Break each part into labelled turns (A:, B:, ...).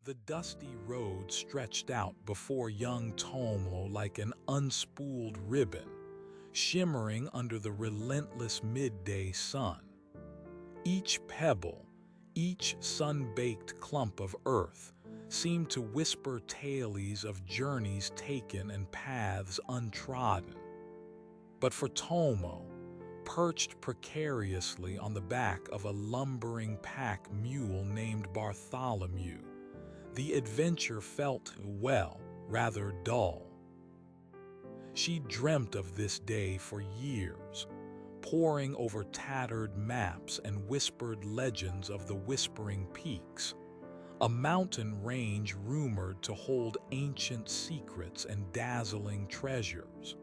A: The dusty road stretched out before young Tomo like an unspooled ribbon, shimmering under the relentless midday sun. Each pebble, each sun-baked clump of earth seemed to whisper tales of journeys taken and paths untrodden. But for Tomo, perched precariously on the back of a lumbering pack mule named Bartholomew, the adventure felt, well, rather dull. She dreamt of this day for years, poring over tattered maps and whispered legends of the Whispering Peaks, a mountain range rumored to hold ancient secrets and dazzling treasures.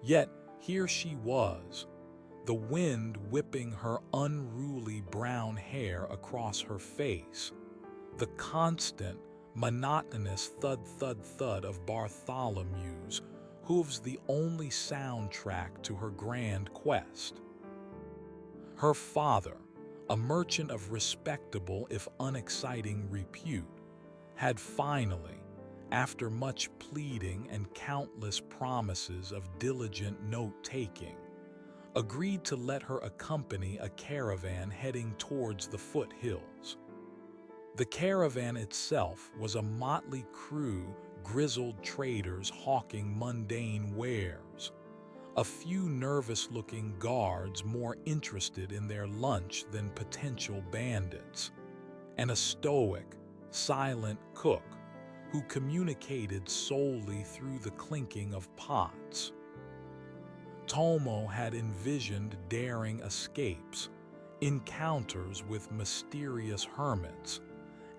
A: Yet here she was, the wind whipping her unruly brown hair across her face, the constant, monotonous thud-thud-thud of Bartholomew's hooves the only soundtrack to her grand quest. Her father, a merchant of respectable if unexciting repute, had finally, after much pleading and countless promises of diligent note-taking, agreed to let her accompany a caravan heading towards the foothills. The caravan itself was a motley crew, grizzled traders hawking mundane wares, a few nervous-looking guards more interested in their lunch than potential bandits, and a stoic, silent cook who communicated solely through the clinking of pots. Tomo had envisioned daring escapes, encounters with mysterious hermits,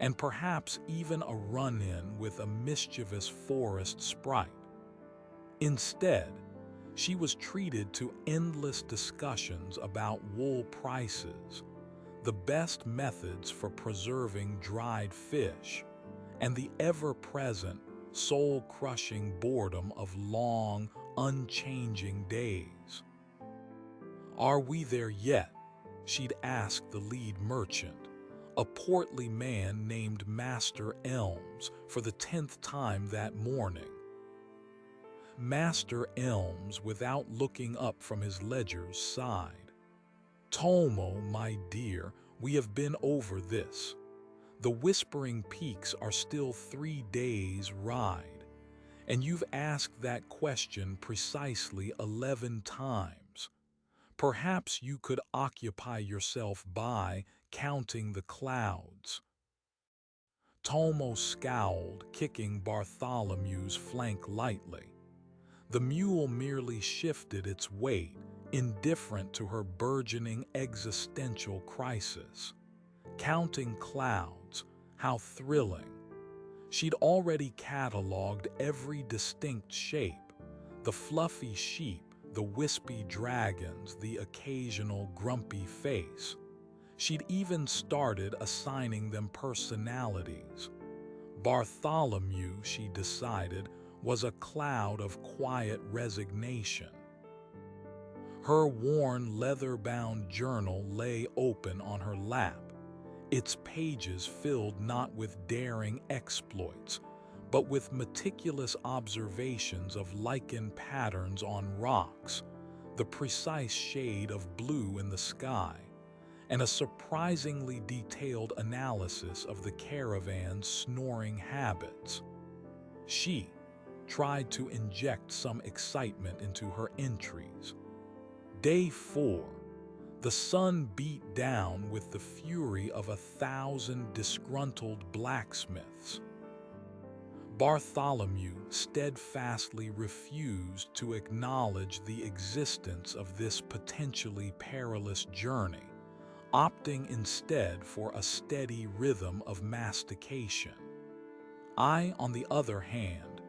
A: and perhaps even a run-in with a mischievous forest sprite. Instead, she was treated to endless discussions about wool prices, the best methods for preserving dried fish, and the ever-present, soul-crushing boredom of long, unchanging days. "Are we there yet?" she'd ask the lead merchant, a portly man named Master Elms, for the 10th time that morning. Master Elms, without looking up from his ledgers, sighed. "Tomo, my dear, we have been over this. The Whispering Peaks are still 3 days' ride, and you've asked that question precisely 11 times. Perhaps you could occupy yourself by counting the clouds." Tomo scowled, kicking Bartholomew's flank lightly. The mule merely shifted its weight, indifferent to her burgeoning existential crisis. Counting clouds, how thrilling. She'd already cataloged every distinct shape: the fluffy sheep, the wispy dragons, the occasional grumpy face. She'd even started assigning them personalities. Bartholomew, she decided, was a cloud of quiet resignation. Her worn, leather-bound journal lay open on her lap, its pages filled not with daring exploits, but with meticulous observations of lichen patterns on rocks, the precise shade of blue in the sky, and a surprisingly detailed analysis of the caravan's snoring habits. She tried to inject some excitement into her entries. Day 4. The sun beat down with the fury of 1,000 disgruntled blacksmiths. Bartholomew steadfastly refused to acknowledge the existence of this potentially perilous journey, opting instead for a steady rhythm of mastication. I, on the other hand,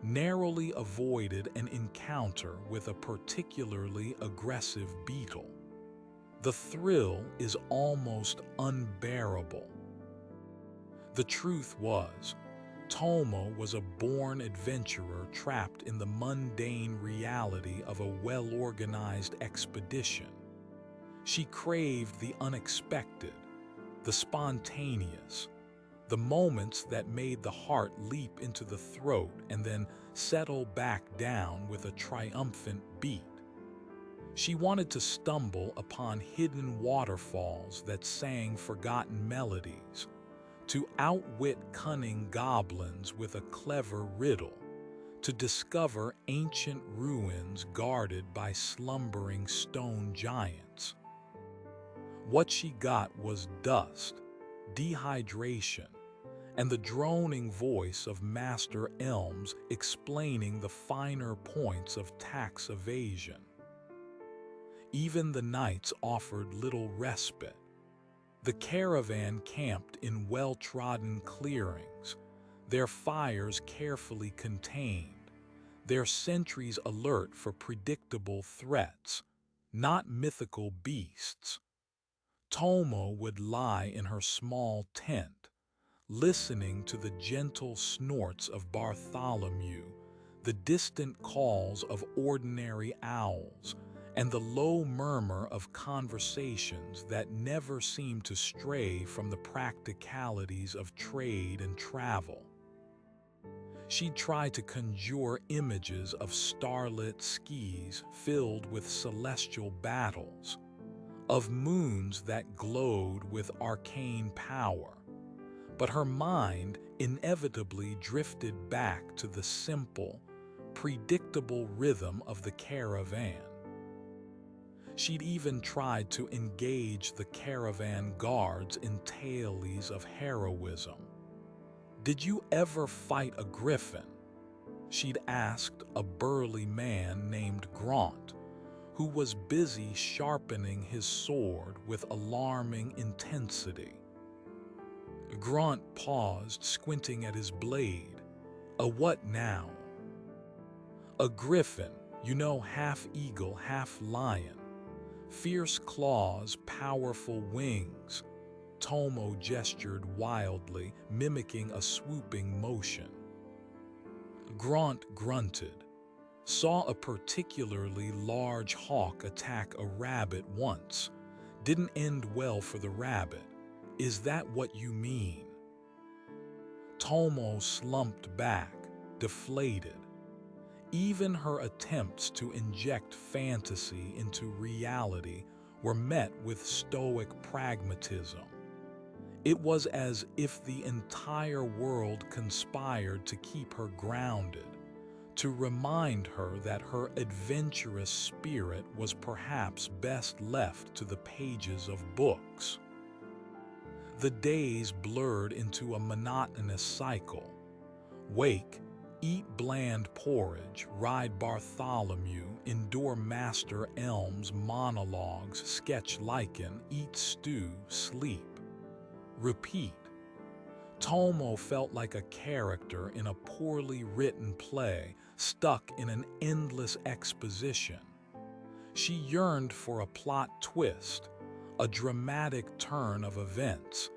A: narrowly avoided an encounter with a particularly aggressive beetle. The thrill is almost unbearable. The truth was, Tomo was a born adventurer trapped in the mundane reality of a well-organized expedition. She craved the unexpected, the spontaneous, the moments that made the heart leap into the throat and then settle back down with a triumphant beat. She wanted to stumble upon hidden waterfalls that sang forgotten melodies, to outwit cunning goblins with a clever riddle, to discover ancient ruins guarded by slumbering stone giants. What she got was dust, dehydration, and the droning voice of Master Elms explaining the finer points of tax evasion. Even the nights offered little respite. The caravan camped in well-trodden clearings, their fires carefully contained, their sentries alert for predictable threats, not mythical beasts. Tomo would lie in her small tent, listening to the gentle snorts of Bartholomew, the distant calls of ordinary owls, and the low murmur of conversations that never seemed to stray from the practicalities of trade and travel. She'd try to conjure images of starlit skies filled with celestial battles, of moons that glowed with arcane power, but her mind inevitably drifted back to the simple, predictable rhythm of the caravan. She'd even tried to engage the caravan guards in tales of heroism. "Did you ever fight a griffin?" she'd asked a burly man named Grant, who was busy sharpening his sword with alarming intensity. Grant paused, squinting at his blade. "A what now?" "A griffin, you know, half eagle, half lion. Fierce claws, powerful wings." Tomo gestured wildly, mimicking a swooping motion. Grant grunted. "Saw a particularly large hawk attack a rabbit once. Didn't end well for the rabbit. Is that what you mean?" Tomo slumped back, deflated. Even her attempts to inject fantasy into reality were met with stoic pragmatism. It was as if the entire world conspired to keep her grounded, to remind her that her adventurous spirit was perhaps best left to the pages of books. The days blurred into a monotonous cycle. Wake, eat bland porridge, ride Bartholomew, endure Master Elm's monologues, sketch lichen, eat stew, sleep. Repeat. Tomo felt like a character in a poorly written play, stuck in an endless exposition. She yearned for a plot twist, a dramatic turn of events,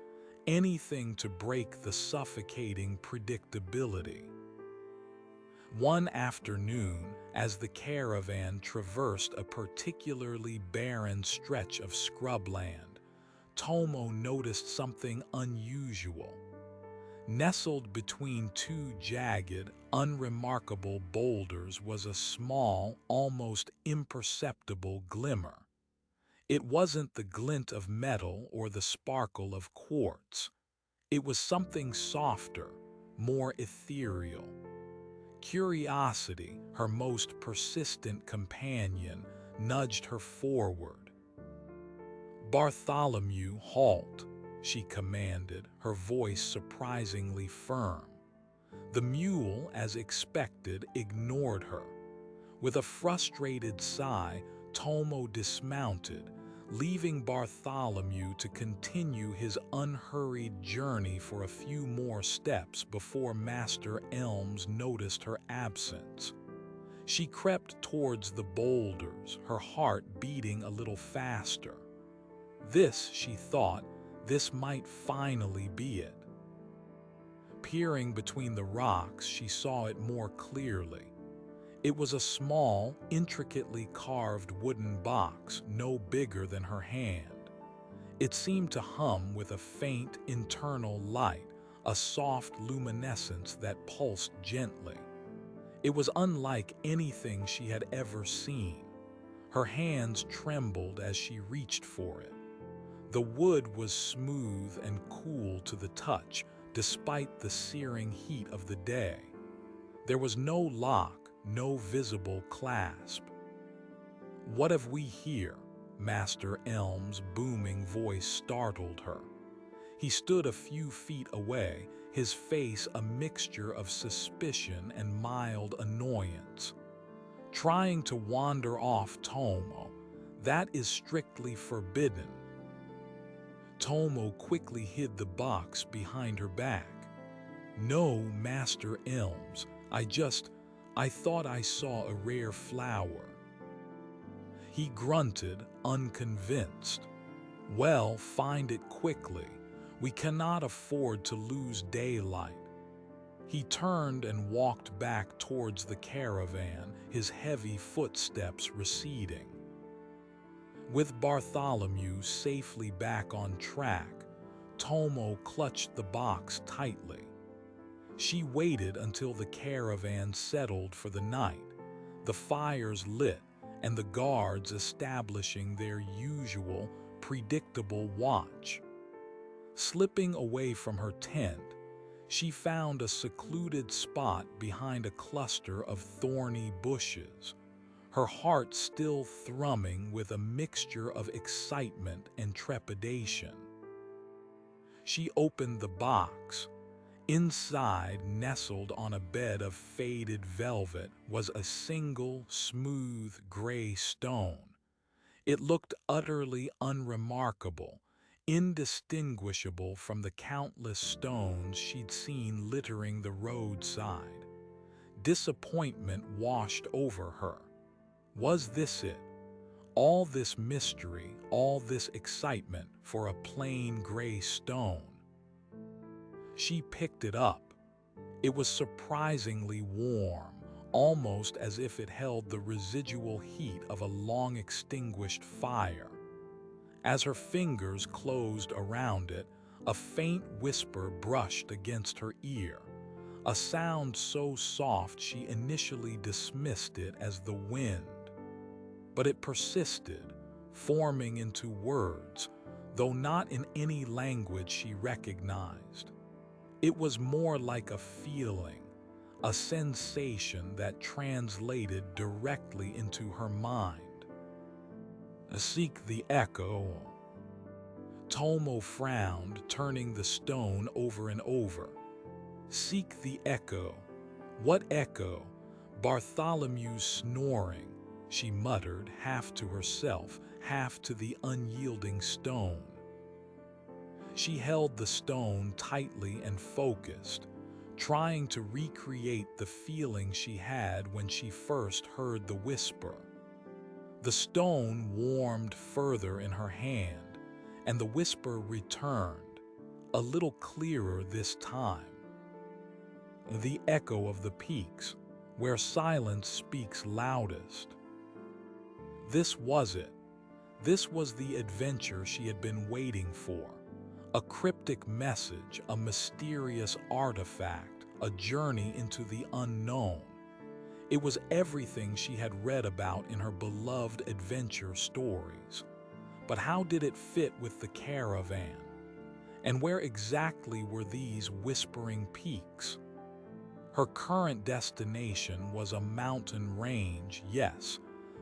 A: anything to break the suffocating predictability. One afternoon, as the caravan traversed a particularly barren stretch of scrubland, Tomo noticed something unusual. Nestled between two jagged, unremarkable boulders was a small, almost imperceptible glimmer. It wasn't the glint of metal or the sparkle of quartz. It was something softer, more ethereal. Curiosity, her most persistent companion, nudged her forward. "Bartholomew, halt," she commanded, her voice surprisingly firm. The mule, as expected, ignored her. With a frustrated sigh, Tomo dismounted, leaving Bartholomew to continue his unhurried journey for a few more steps before Master Elms noticed her absence. She crept towards the boulders, her heart beating a little faster. This, she thought, this might finally be it. Peering between the rocks, she saw it more clearly. It was a small, intricately carved wooden box, no bigger than her hand. It seemed to hum with a faint internal light, a soft luminescence that pulsed gently. It was unlike anything she had ever seen. Her hands trembled as she reached for it. The wood was smooth and cool to the touch, despite the searing heat of the day. There was no lock, no visible clasp. "What have we here?" Master Elm's booming voice startled her. He stood a few feet away, his face a mixture of suspicion and mild annoyance. "Trying to wander off, Tomo. That is strictly forbidden." Tomo quickly hid the box behind her back. "No, Master Elms, I thought I saw a rare flower." He grunted, unconvinced. "Well, find it quickly. We cannot afford to lose daylight." He turned and walked back towards the caravan, his heavy footsteps receding. With Bartholomew safely back on track, Tomo clutched the box tightly. She waited until the caravan settled for the night, the fires lit, and the guards establishing their usual, predictable watch. Slipping away from her tent, she found a secluded spot behind a cluster of thorny bushes, her heart still thrumming with a mixture of excitement and trepidation. She opened the box. Inside, nestled on a bed of faded velvet, was a single, smooth, gray stone. It looked utterly unremarkable, indistinguishable from the countless stones she'd seen littering the roadside. Disappointment washed over her. Was this it? All this mystery, all this excitement for a plain gray stone? She picked it up. It was surprisingly warm, almost as if it held the residual heat of a long-extinguished fire. As her fingers closed around it, a faint whisper brushed against her ear, a sound so soft she initially dismissed it as the wind. But it persisted, forming into words, though not in any language she recognized. It was more like a feeling, a sensation that translated directly into her mind. "Seek the echo." Tomo frowned, turning the stone over and over. "Seek the echo. What echo?" "Bartholomew's snoring," she muttered, half to herself, half to the unyielding stone. She held the stone tightly and focused, trying to recreate the feeling she had when she first heard the whisper. The stone warmed further in her hand, and the whisper returned, a little clearer this time. "The echo of the peaks, where silence speaks loudest." This was it. This was the adventure she had been waiting for. A cryptic message, a mysterious artifact, a journey into the unknown. It was everything she had read about in her beloved adventure stories. But how did it fit with the caravan? And where exactly were these whispering peaks? Her current destination was a mountain range, yes,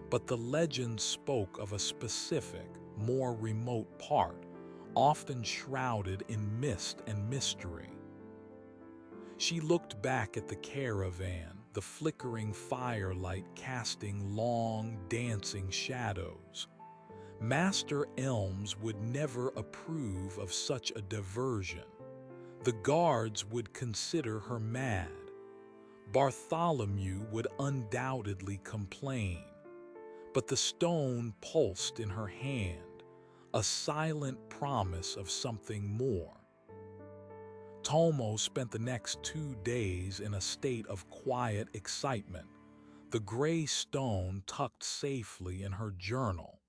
A: but the legend spoke of a specific, more remote part, often shrouded in mist and mystery. She looked back at the caravan, the flickering firelight casting long, dancing shadows. Master Elms would never approve of such a diversion. The guards would consider her mad. Bartholomew would undoubtedly complain. But the stone pulsed in her hand, a silent promise of something more. Tomo spent the next 2 days in a state of quiet excitement, the gray stone tucked safely in her journal.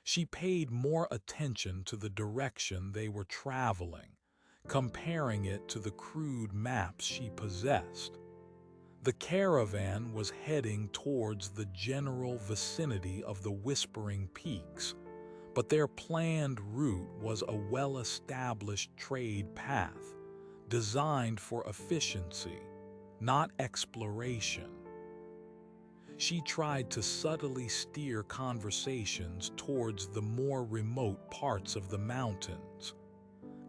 A: She paid more attention to the direction they were traveling, comparing it to the crude maps she possessed. The caravan was heading towards the general vicinity of the Whispering Peaks, but their planned route was a well-established trade path, designed for efficiency, not exploration. She tried to subtly steer conversations towards the more remote parts of the mountains.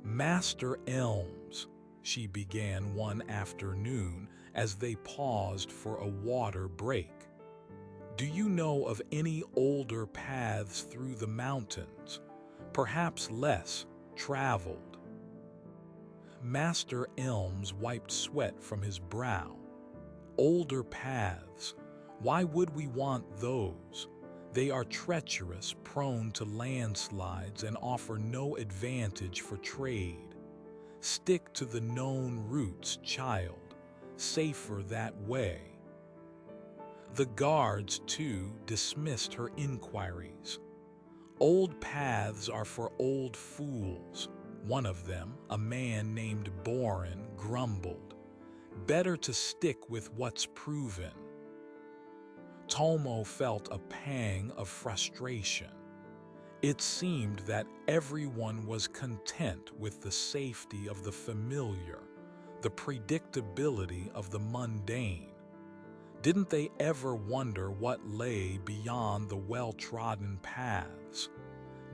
A: "Master Elms," she began one afternoon as they paused for a water break. "Do you know of any older paths through the mountains, perhaps less traveled?" Master Elms wiped sweat from his brow. "Older paths? Why would we want those? They are treacherous, prone to landslides, and offer no advantage for trade. Stick to the known routes, child. Safer that way." The guards, too, dismissed her inquiries. "Old paths are for old fools," one of them, a man named Boren, grumbled. "Better to stick with what's proven." Tomo felt a pang of frustration. It seemed that everyone was content with the safety of the familiar, the predictability of the mundane. Didn't they ever wonder what lay beyond the well-trodden paths?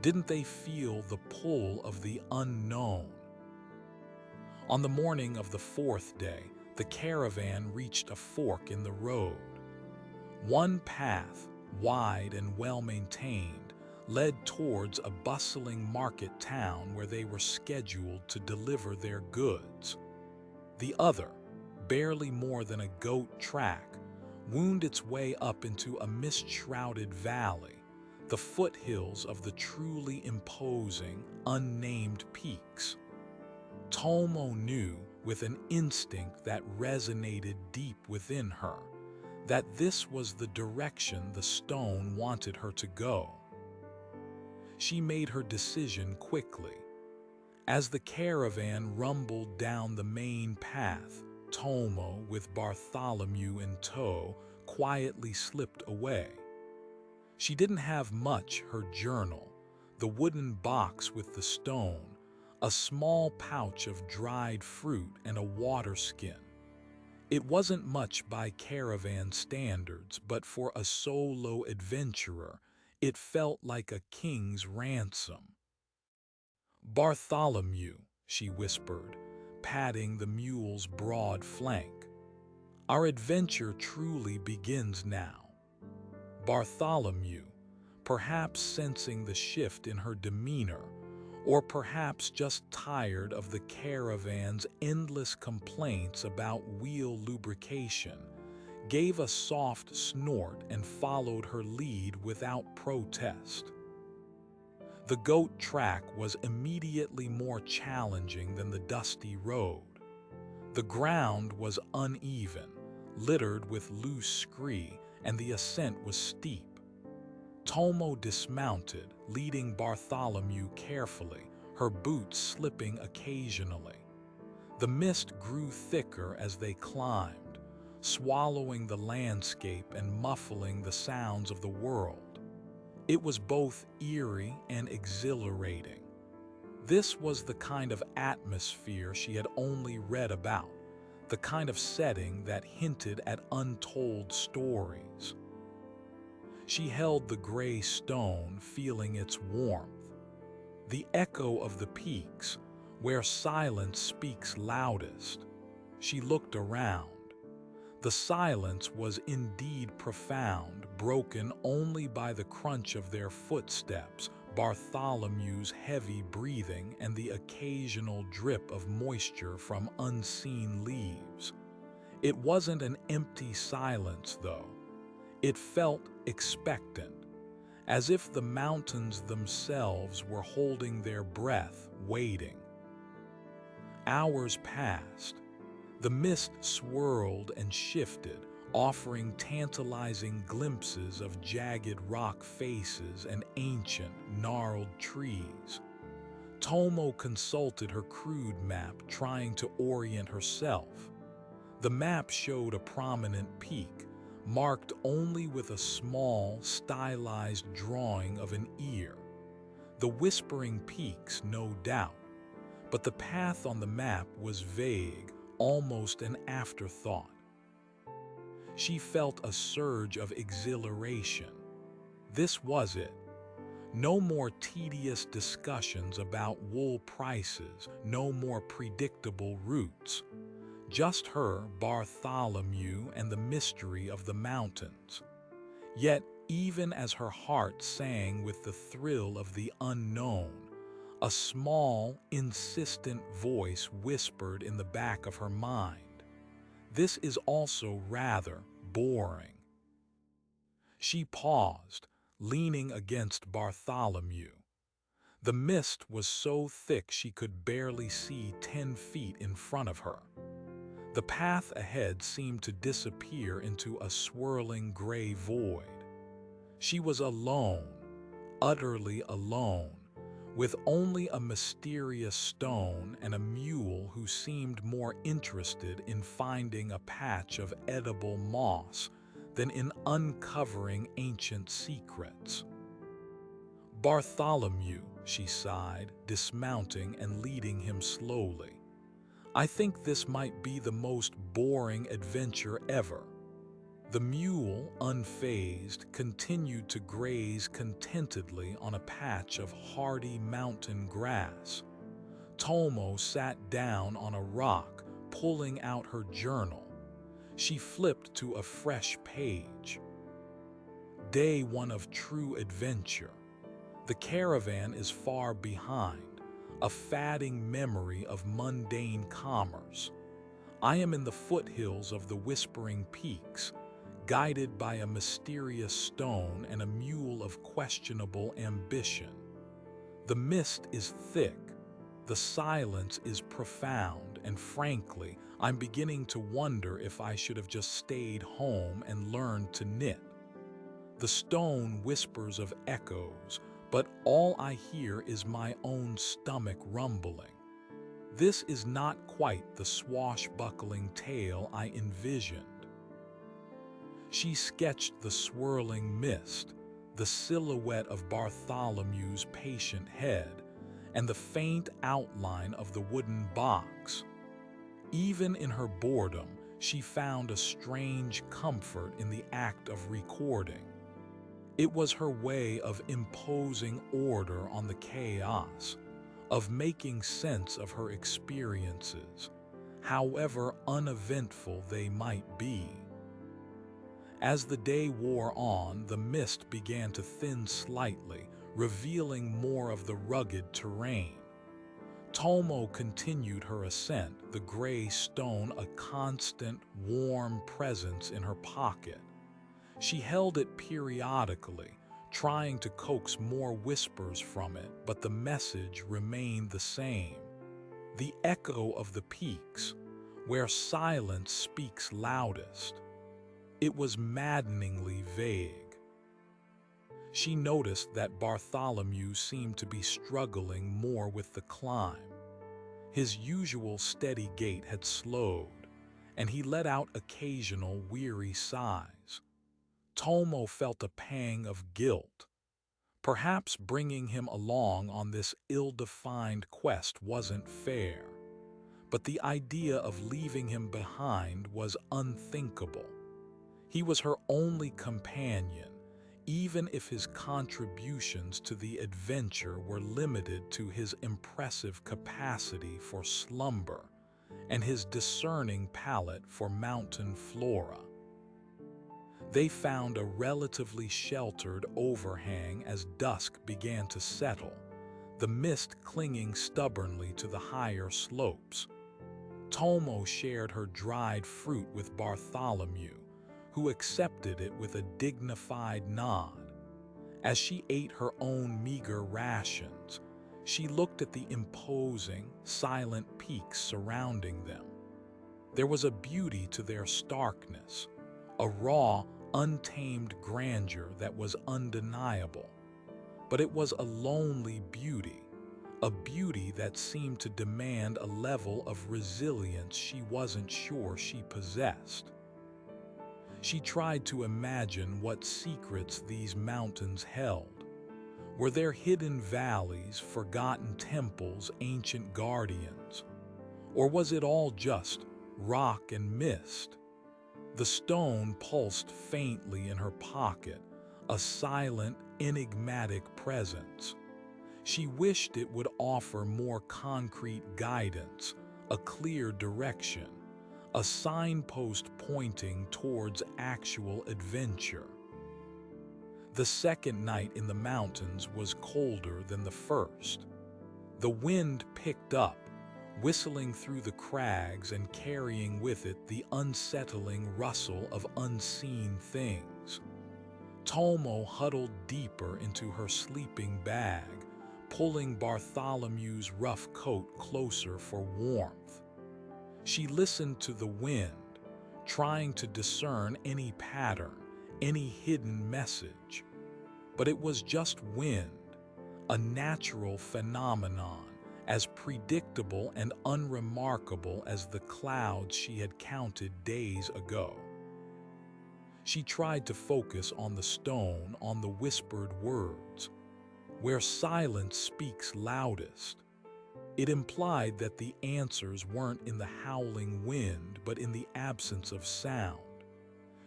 A: Didn't they feel the pull of the unknown? On the morning of the fourth day, the caravan reached a fork in the road. One path, wide and well-maintained, led towards a bustling market town where they were scheduled to deliver their goods. The other, barely more than a goat track, wound its way up into a mist-shrouded valley, the foothills of the truly imposing, unnamed peaks. Tomo knew, with an instinct that resonated deep within her, that this was the direction the stone wanted her to go. She made her decision quickly. As the caravan rumbled down the main path, Tomo, with Bartholomew in tow, quietly slipped away. She didn't have much: her journal, the wooden box with the stone, a small pouch of dried fruit, and a water skin. It wasn't much by caravan standards, but for a solo adventurer, it felt like a king's ransom. "Bartholomew," she whispered, patting the mule's broad flank. "Our adventure truly begins now." Bartholomew, perhaps sensing the shift in her demeanor, or perhaps just tired of the caravan's endless complaints about wheel lubrication, gave a soft snort and followed her lead without protest. The goat track was immediately more challenging than the dusty road. The ground was uneven, littered with loose scree, and the ascent was steep. Tomo dismounted, leading Bartholomew carefully, her boots slipping occasionally. The mist grew thicker as they climbed, swallowing the landscape and muffling the sounds of the world. It was both eerie and exhilarating. This was the kind of atmosphere she had only read about, the kind of setting that hinted at untold stories. She held the gray stone, feeling its warmth. The echo of the peaks, where silence speaks loudest. She looked around. The silence was indeed profound, broken only by the crunch of their footsteps, Bartholomew's heavy breathing, and the occasional drip of moisture from unseen leaves. It wasn't an empty silence, though. It felt expectant, as if the mountains themselves were holding their breath, waiting. Hours passed. The mist swirled and shifted, offering tantalizing glimpses of jagged rock faces and ancient, gnarled trees. Tomo consulted her crude map, trying to orient herself. The map showed a prominent peak, marked only with a small, stylized drawing of an ear. The Whispering Peaks, no doubt, but the path on the map was vague, almost an afterthought. She felt a surge of exhilaration. This was it. No more tedious discussions about wool prices, no more predictable routes. Just her, Bartholomew, and the mystery of the mountains. Yet, even as her heart sang with the thrill of the unknown, a small, insistent voice whispered in the back of her mind, "This is also rather boring." She paused, leaning against Bartholomew. The mist was so thick she could barely see 10 feet in front of her. The path ahead seemed to disappear into a swirling gray void. She was alone, utterly alone, with only a mysterious stone and a mule who seemed more interested in finding a patch of edible moss than in uncovering ancient secrets. "Bartholomew," she sighed, dismounting and leading him slowly. "I think this might be the most boring adventure ever." The mule, unfazed, continued to graze contentedly on a patch of hardy mountain grass. Tomo sat down on a rock, pulling out her journal. She flipped to a fresh page. Day 1 of true adventure. The caravan is far behind, a fading memory of mundane commerce. I am in the foothills of the Whispering Peaks, guided by a mysterious stone and a mule of questionable ambition. The mist is thick, the silence is profound, and frankly, I'm beginning to wonder if I should have just stayed home and learned to knit. The stone whispers of echoes, but all I hear is my own stomach rumbling. This is not quite the swashbuckling tale I envisioned. She sketched the swirling mist, the silhouette of Bartholomew's patient head, and the faint outline of the wooden box. Even in her boredom, she found a strange comfort in the act of recording. It was her way of imposing order on the chaos, of making sense of her experiences, however uneventful they might be. As the day wore on, the mist began to thin slightly, revealing more of the rugged terrain. Tomo continued her ascent, the gray stone a constant, warm presence in her pocket. She held it periodically, trying to coax more whispers from it, but the message remained the same. The echo of the peaks, where silence speaks loudest. It was maddeningly vague. She noticed that Bartholomew seemed to be struggling more with the climb. His usual steady gait had slowed, and he let out occasional weary sighs. Tomo felt a pang of guilt. Perhaps bringing him along on this ill-defined quest wasn't fair, but the idea of leaving him behind was unthinkable. He was her only companion, even if his contributions to the adventure were limited to his impressive capacity for slumber and his discerning palate for mountain flora. They found a relatively sheltered overhang as dusk began to settle, the mist clinging stubbornly to the higher slopes. Tomo shared her dried fruit with Bartholomew, who accepted it with a dignified nod. As she ate her own meager rations, she looked at the imposing, silent peaks surrounding them. There was a beauty to their starkness, a raw, untamed grandeur that was undeniable. But it was a lonely beauty, a beauty that seemed to demand a level of resilience she wasn't sure she possessed. She tried to imagine what secrets these mountains held. Were there hidden valleys, forgotten temples, ancient guardians? Or was it all just rock and mist? The stone pulsed faintly in her pocket, a silent, enigmatic presence. She wished it would offer more concrete guidance, a clear direction, a signpost pointing towards actual adventure. The second night in the mountains was colder than the first. The wind picked up, whistling through the crags and carrying with it the unsettling rustle of unseen things. Tomo huddled deeper into her sleeping bag, pulling Bartholomew's rough coat closer for warmth. She listened to the wind, trying to discern any pattern, any hidden message. But it was just wind, a natural phenomenon, as predictable and unremarkable as the clouds she had counted days ago. She tried to focus on the stone, on the whispered words. Where silence speaks loudest. It implied that the answers weren't in the howling wind, but in the absence of sound.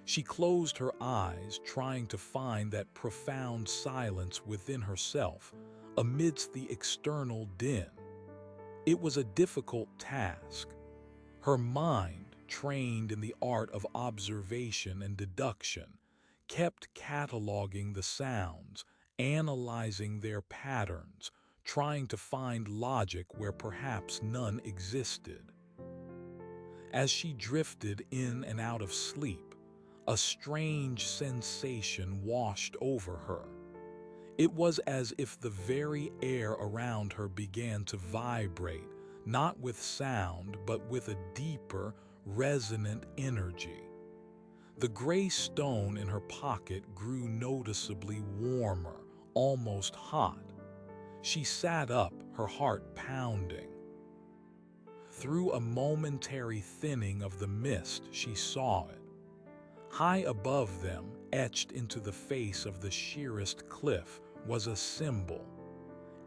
A: She closed her eyes, trying to find that profound silence within herself, amidst the external din. It was a difficult task. Her mind, trained in the art of observation and deduction, kept cataloging the sounds, analyzing their patterns, trying to find logic where perhaps none existed. As she drifted in and out of sleep, a strange sensation washed over her. It was as if the very air around her began to vibrate, not with sound, but with a deeper, resonant energy. The gray stone in her pocket grew noticeably warmer, almost hot. She sat up, her heart pounding. Through a momentary thinning of the mist, she saw it. High above them, etched into the face of the sheerest cliff, was a symbol.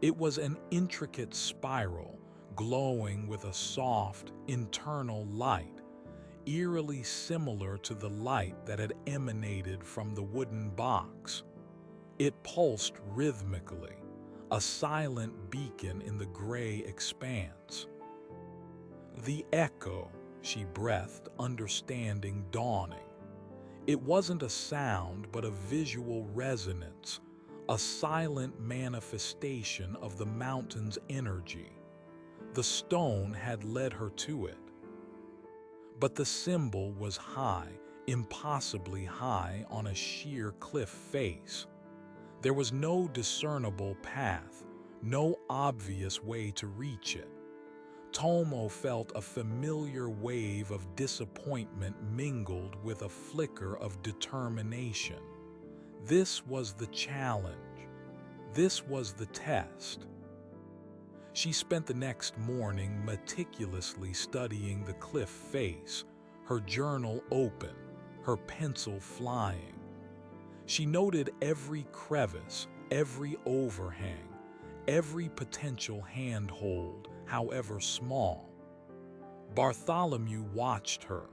A: It was an intricate spiral, glowing with a soft, internal light, eerily similar to the light that had emanated from the wooden box. It pulsed rhythmically, a silent beacon in the gray expanse. The echo, she breathed, understanding dawning. It wasn't a sound, but a visual resonance, a silent manifestation of the mountain's energy. The stone had led her to it. But the symbol was high, impossibly high on a sheer cliff face. There was no discernible path, no obvious way to reach it. Tomo felt a familiar wave of disappointment mingled with a flicker of determination. This was the challenge. This was the test. She spent the next morning meticulously studying the cliff face, her journal open, her pencil flying. She noted every crevice, every overhang, every potential handhold, however small. Bartholomew watched her,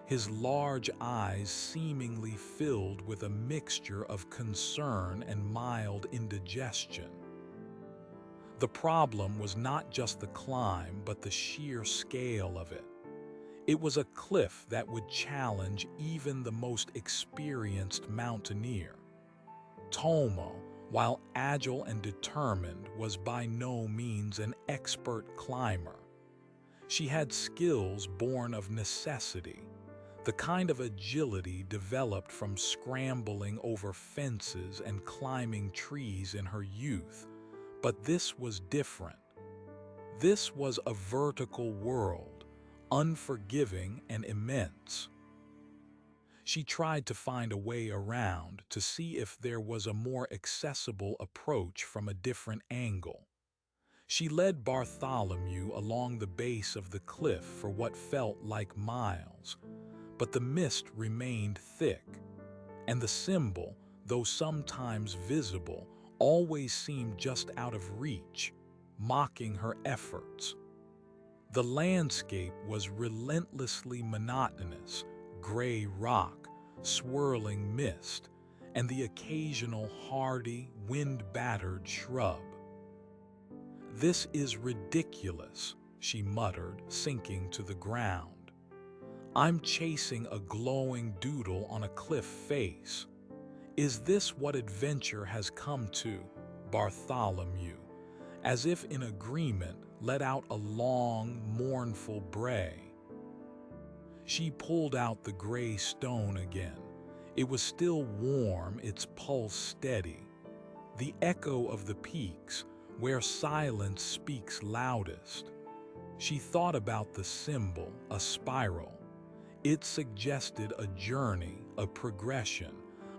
A: his large eyes seemingly filled with a mixture of concern and mild indigestion. The problem was not just the climb, but the sheer scale of it. It was a cliff that would challenge even the most experienced mountaineer. Tomo, while agile and determined, was by no means an expert climber. She had skills born of necessity, the kind of agility developed from scrambling over fences and climbing trees in her youth. But this was different. This was a vertical world, unforgiving and immense. She tried to find a way around, to see if there was a more accessible approach from a different angle. She led Bartholomew along the base of the cliff for what felt like miles, but the mist remained thick, and the symbol, though sometimes visible, always seemed just out of reach, mocking her efforts. The landscape was relentlessly monotonous: gray rock, swirling mist, and the occasional hardy, wind-battered shrub. "This is ridiculous," she muttered, sinking to the ground. "I'm chasing a glowing doodle on a cliff face. Is this what adventure has come to?" Bartholomew, as if in agreement, let out a long, mournful bray. She pulled out the gray stone again. It was still warm, its pulse steady. The echo of the peaks, where silence speaks loudest. She thought about the symbol, a spiral. It suggested a journey, a progression,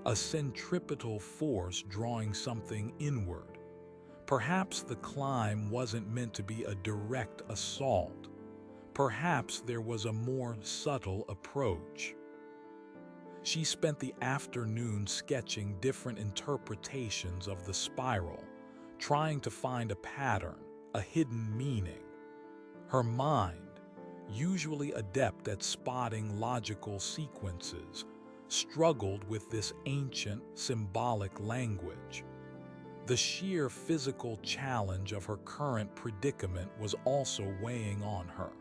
A: a centripetal force drawing something inward. Perhaps the climb wasn't meant to be a direct assault. Perhaps there was a more subtle approach. She spent the afternoon sketching different interpretations of the spiral, trying to find a pattern, a hidden meaning. Her mind, usually adept at spotting logical sequences, struggled with this ancient, symbolic language. The sheer physical challenge of her current predicament was also weighing on her.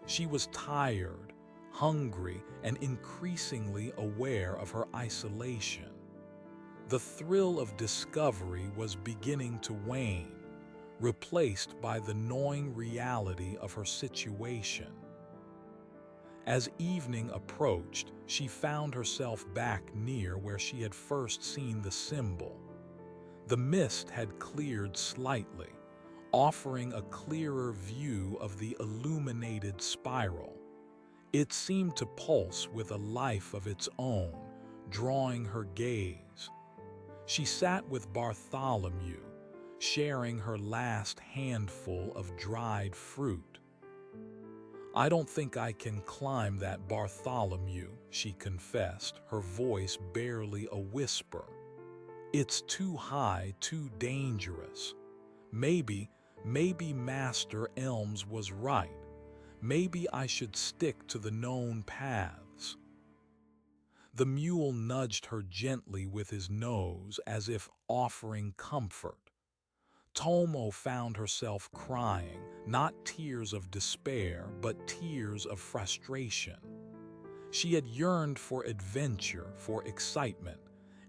A: She was tired, hungry, and increasingly aware of her isolation. The thrill of discovery was beginning to wane, replaced by the gnawing reality of her situation. As evening approached, she found herself back near where she had first seen the symbol. The mist had cleared slightly, offering a clearer view of the illuminated spiral. It seemed to pulse with a life of its own, drawing her gaze. She sat with Bartholomew, sharing her last handful of dried fruit. "I don't think I can climb that, Bartholomew," she confessed, her voice barely a whisper. "It's too high, too dangerous. Maybe Master Elms was right. Maybe I should stick to the known paths." The mule nudged her gently with his nose as if offering comfort. Tomo found herself crying, not tears of despair, but tears of frustration. She had yearned for adventure, for excitement,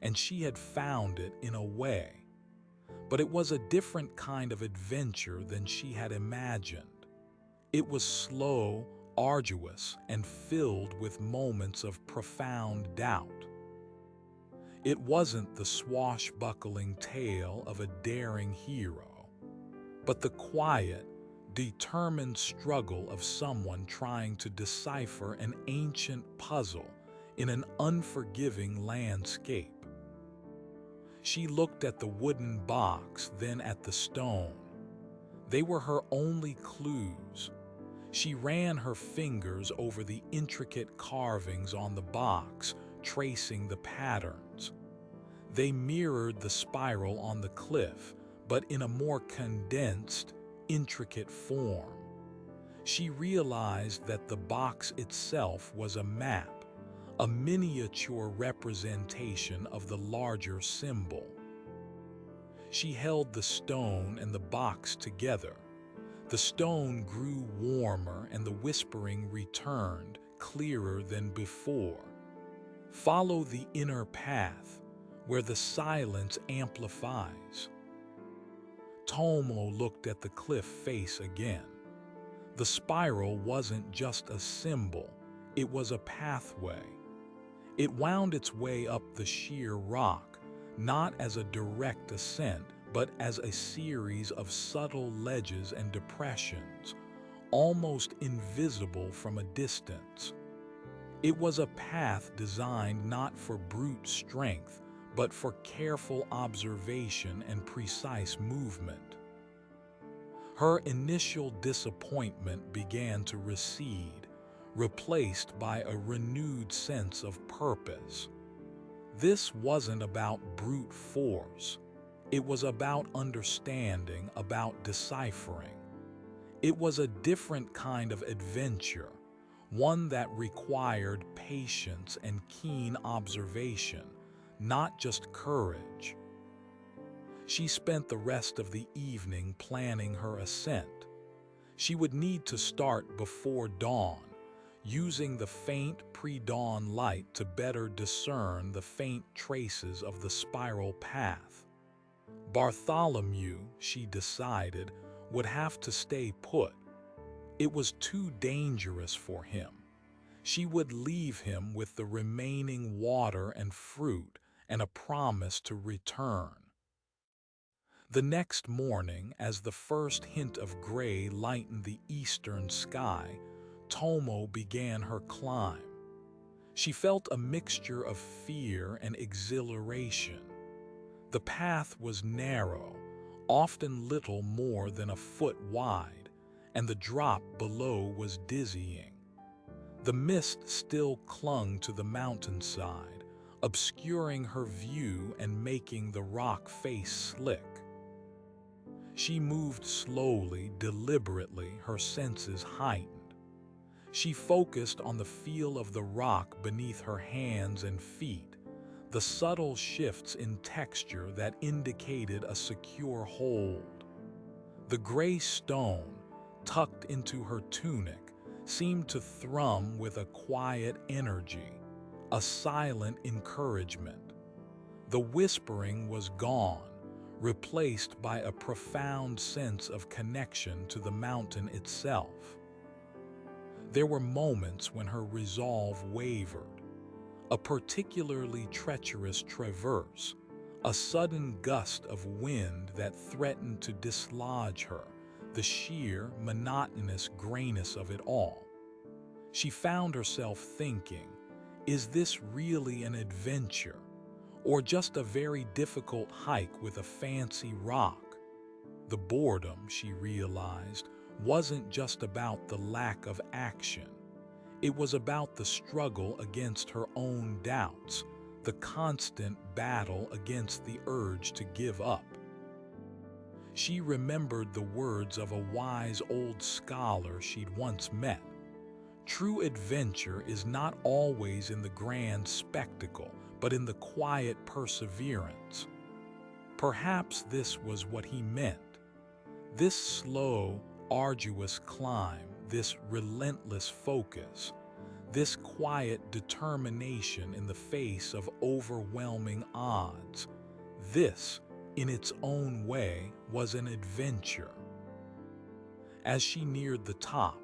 A: and she had found it in a way. But it was a different kind of adventure than she had imagined. It was slow, arduous, and filled with moments of profound doubt. It wasn't the swashbuckling tale of a daring hero, but the quiet, determined struggle of someone trying to decipher an ancient puzzle in an unforgiving landscape. She looked at the wooden box, then at the stone. They were her only clues. She ran her fingers over the intricate carvings on the box, tracing the patterns. They mirrored the spiral on the cliff, but in a more condensed, intricate form. She realized that the box itself was a map, a miniature representation of the larger symbol. She held the stone and the box together. The stone grew warmer and the whispering returned, clearer than before. "Follow the inner path, where the silence amplifies." Tomo looked at the cliff face again. The spiral wasn't just a symbol, it was a pathway. It wound its way up the sheer rock, not as a direct ascent, but as a series of subtle ledges and depressions, almost invisible from a distance. It was a path designed not for brute strength, but for careful observation and precise movement. Her initial disappointment began to recede, replaced by a renewed sense of purpose. This wasn't about brute force. It was about understanding, about deciphering. It was a different kind of adventure, one that required patience and keen observation, not just courage. She spent the rest of the evening planning her ascent. She would need to start before dawn, using the faint pre-dawn light to better discern the faint traces of the spiral path. Bartholomew, she decided, would have to stay put. It was too dangerous for him. She would leave him with the remaining water and fruit and a promise to return. The next morning, as the first hint of gray lightened the eastern sky, Tomo began her climb. She felt a mixture of fear and exhilaration. The path was narrow, often little more than a foot wide, and the drop below was dizzying. The mist still clung to the mountainside, obscuring her view and making the rock face slick. She moved slowly, deliberately, her senses heightened. She focused on the feel of the rock beneath her hands and feet, the subtle shifts in texture that indicated a secure hold. The gray stone, tucked into her tunic, seemed to thrum with a quiet energy, a silent encouragement. The whispering was gone, replaced by a profound sense of connection to the mountain itself. There were moments when her resolve wavered. A particularly treacherous traverse, a sudden gust of wind that threatened to dislodge her, the sheer, monotonous grayness of it all. She found herself thinking, is this really an adventure, or just a very difficult hike with a fancy rock? The boredom, she realized, wasn't just about the lack of action. It was about the struggle against her own doubts, the constant battle against the urge to give up. She remembered the words of a wise old scholar she'd once met. True adventure is not always in the grand spectacle, but in the quiet perseverance. Perhaps this was what he meant. This slow, arduous climb, this relentless focus, this quiet determination in the face of overwhelming odds, this, in its own way, was an adventure. As she neared the top,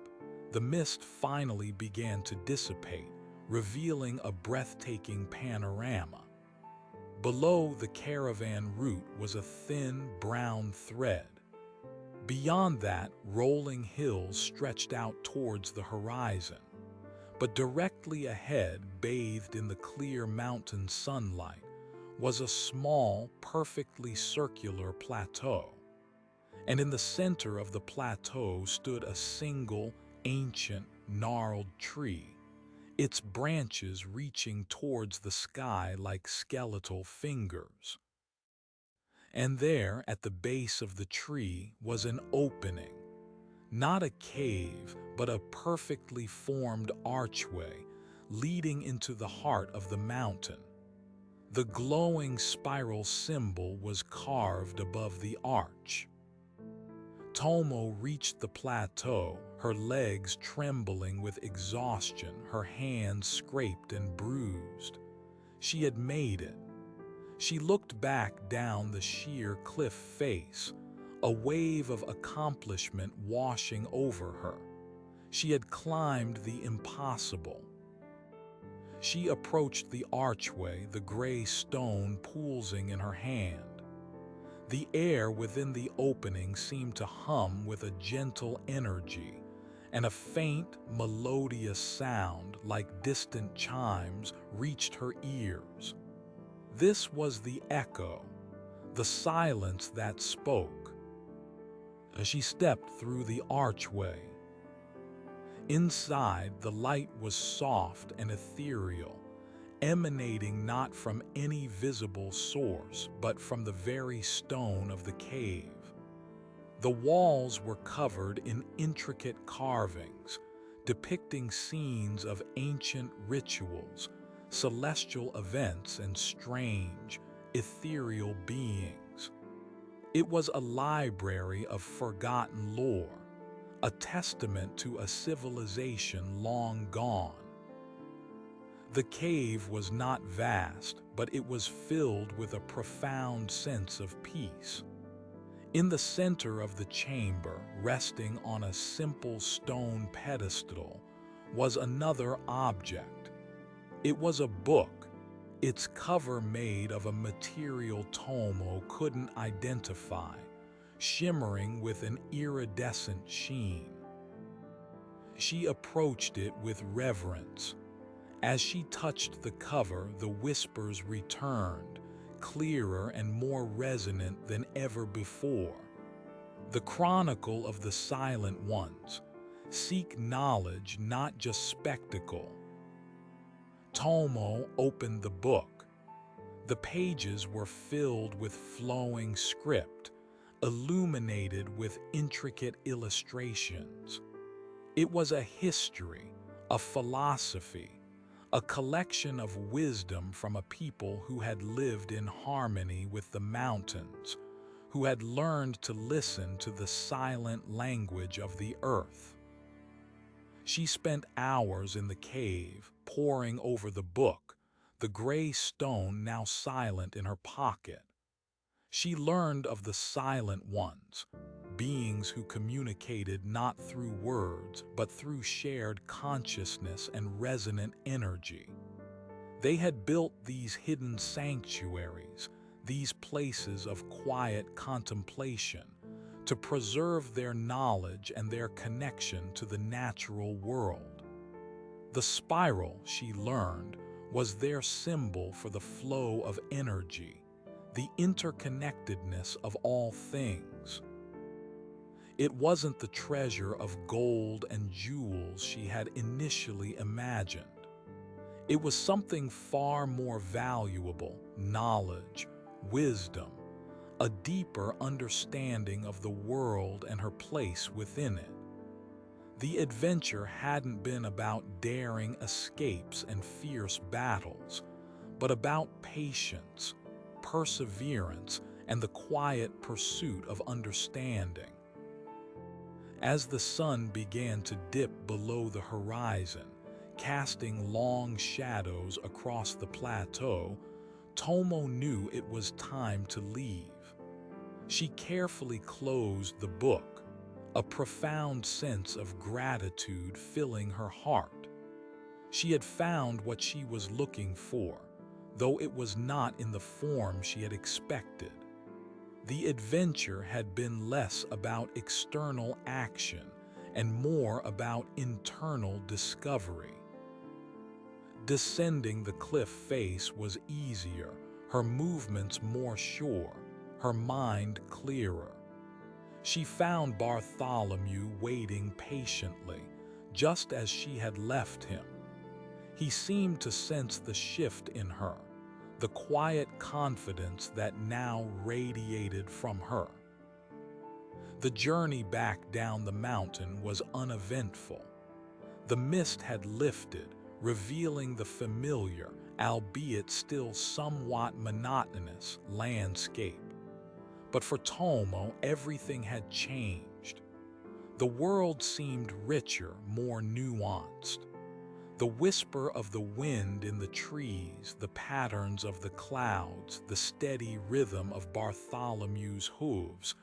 A: the mist finally began to dissipate, revealing a breathtaking panorama. Below the caravan route was a thin brown thread. Beyond that, rolling hills stretched out towards the horizon. But directly ahead, bathed in the clear mountain sunlight, was a small, perfectly circular plateau. And in the center of the plateau stood a single, ancient, gnarled tree, its branches reaching towards the sky like skeletal fingers. And there, at the base of the tree, was an opening. Not a cave, but a perfectly formed archway leading into the heart of the mountain. The glowing spiral symbol was carved above the arch. Tomo reached the plateau, her legs trembling with exhaustion, her hands scraped and bruised. She had made it. She looked back down the sheer cliff face, a wave of accomplishment washing over her. She had climbed the impossible. She approached the archway, the gray stone pulsing in her hand. The air within the opening seemed to hum with a gentle energy, and a faint, melodious sound like distant chimes reached her ears. This was the echo, the silence that spoke. She stepped through the archway. Inside, the light was soft and ethereal, emanating not from any visible source, but from the very stone of the cave. The walls were covered in intricate carvings, depicting scenes of ancient rituals, celestial events, and strange, ethereal beings. It was a library of forgotten lore, a testament to a civilization long gone. The cave was not vast, but it was filled with a profound sense of peace. In the center of the chamber, resting on a simple stone pedestal, was another object. It was a book, its cover made of a material Tomo couldn't identify, shimmering with an iridescent sheen. She approached it with reverence. As she touched the cover, the whispers returned, clearer and more resonant than ever before. The Chronicle of the Silent Ones. Seek knowledge, not just spectacle. Tomo opened the book. The pages were filled with flowing script, illuminated with intricate illustrations. It was a history, a philosophy, a collection of wisdom from a people who had lived in harmony with the mountains, who had learned to listen to the silent language of the earth. She spent hours in the cave, poring over the book, the gray stone now silent in her pocket. She learned of the Silent Ones, beings who communicated not through words, but through shared consciousness and resonant energy. They had built these hidden sanctuaries, these places of quiet contemplation, to preserve their knowledge and their connection to the natural world. The spiral, she learned, was their symbol for the flow of energy, the interconnectedness of all things. It wasn't the treasure of gold and jewels she had initially imagined. It was something far more valuable: knowledge, wisdom, a deeper understanding of the world and her place within it. The adventure hadn't been about daring escapes and fierce battles, but about patience, perseverance, and the quiet pursuit of understanding. As the sun began to dip below the horizon, casting long shadows across the plateau, Tomo knew it was time to leave. She carefully closed the book, a profound sense of gratitude filling her heart. She had found what she was looking for, though it was not in the form she had expected. The adventure had been less about external action and more about internal discovery. Descending the cliff face was easier, her movements more sure, her mind clearer. She found Bartholomew waiting patiently, just as she had left him. He seemed to sense the shift in her, the quiet confidence that now radiated from her. The journey back down the mountain was uneventful. The mist had lifted, revealing the familiar, albeit still somewhat monotonous, landscape. But for Tomo, everything had changed. The world seemed richer, more nuanced. The whisper of the wind in the trees, the patterns of the clouds, the steady rhythm of Bartholomew's hooves,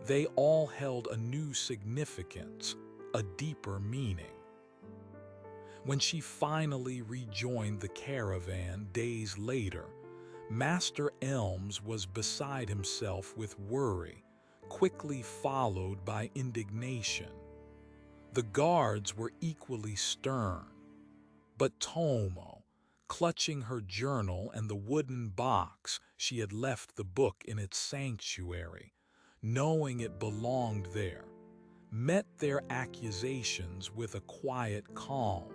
A: they all held a new significance, a deeper meaning. When she finally rejoined the caravan days later, Master Elms was beside himself with worry, quickly followed by indignation. The guards were equally stern. But Tomo, clutching her journal and the wooden box she had left the book in its sanctuary, knowing it belonged there, met their accusations with a quiet calm.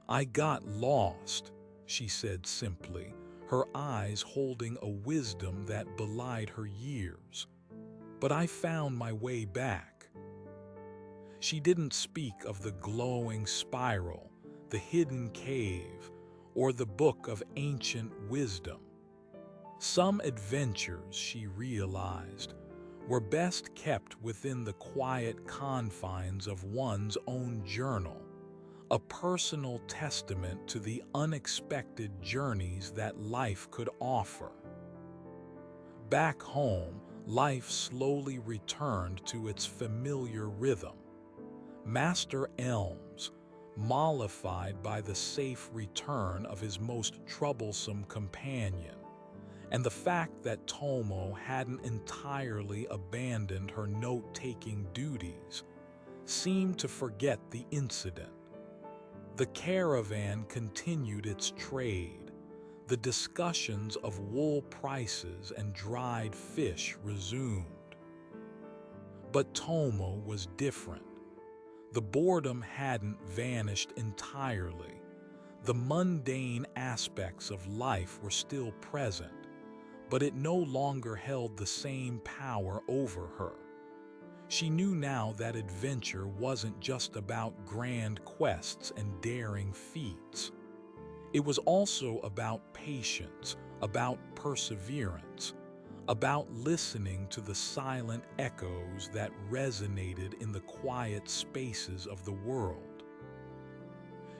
A: "I got lost," she said simply, her eyes holding a wisdom that belied her years. "But I found my way back." She didn't speak of the glowing spiral, the hidden cave, or the book of ancient wisdom. Some adventures, she realized, were best kept within the quiet confines of one's own journal, a personal testament to the unexpected journeys that life could offer. Back home, life slowly returned to its familiar rhythm. Master Elms, mollified by the safe return of his most troublesome companion, and the fact that Tomo hadn't entirely abandoned her note-taking duties, seemed to forget the incident. The caravan continued its trade. The discussions of wool prices and dried fish resumed. But Tomo was different. The boredom hadn't vanished entirely. The mundane aspects of life were still present, but it no longer held the same power over her. She knew now that adventure wasn't just about grand quests and daring feats. It was also about patience, about perseverance, about listening to the silent echoes that resonated in the quiet spaces of the world.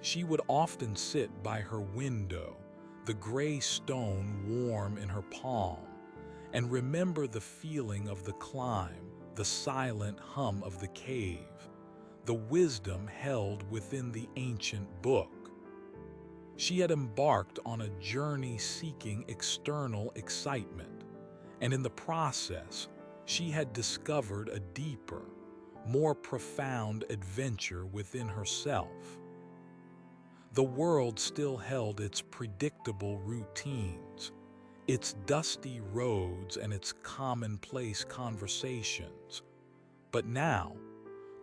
A: She would often sit by her window, the gray stone warm in her palm, and remember the feeling of the climb, the silent hum of the cave, the wisdom held within the ancient book. She had embarked on a journey seeking external excitement, and in the process, she had discovered a deeper, more profound adventure within herself. The world still held its predictable routines, its dusty roads and its commonplace conversations. But now,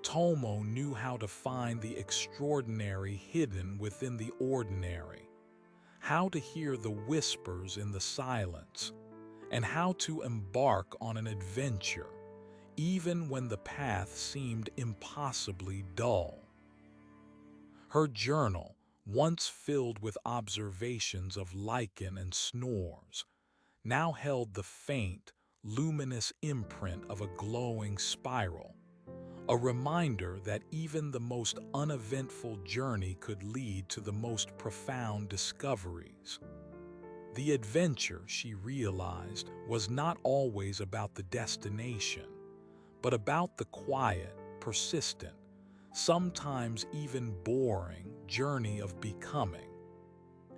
A: Tomo knew how to find the extraordinary hidden within the ordinary, how to hear the whispers in the silence, and how to embark on an adventure, even when the path seemed impossibly dull. Her journal, once filled with observations of lichen and snores, now held the faint, luminous imprint of a glowing spiral, a reminder that even the most uneventful journey could lead to the most profound discoveries. The adventure, she realized, was not always about the destination, but about the quiet, persistent, sometimes even boring journey of becoming.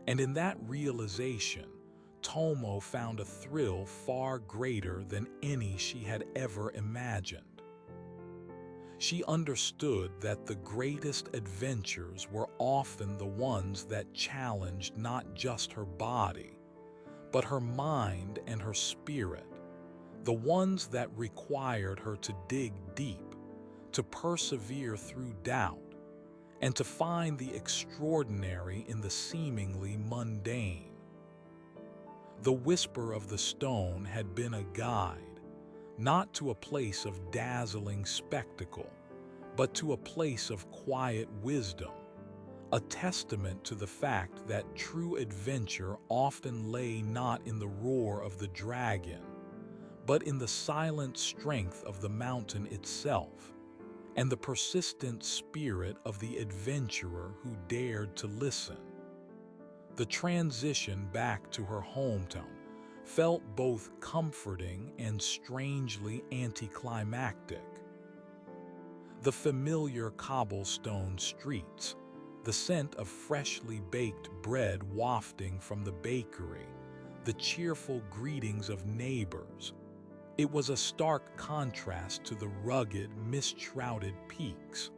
A: And in that realization, Tomo found a thrill far greater than any she had ever imagined. She understood that the greatest adventures were often the ones that challenged not just her body, but her mind and her spirit, the ones that required her to dig deep, to persevere through doubt, and to find the extraordinary in the seemingly mundane. The whisper of the stone had been a guide, not to a place of dazzling spectacle, but to a place of quiet wisdom, a testament to the fact that true adventure often lay not in the roar of the dragon, but in the silent strength of the mountain itself, and the persistent spirit of the adventurer who dared to listen. The transition back to her hometown felt both comforting and strangely anticlimactic. The familiar cobblestone streets, the scent of freshly baked bread wafting from the bakery, the cheerful greetings of neighbors. It was a stark contrast to the rugged, mist-shrouded peaks.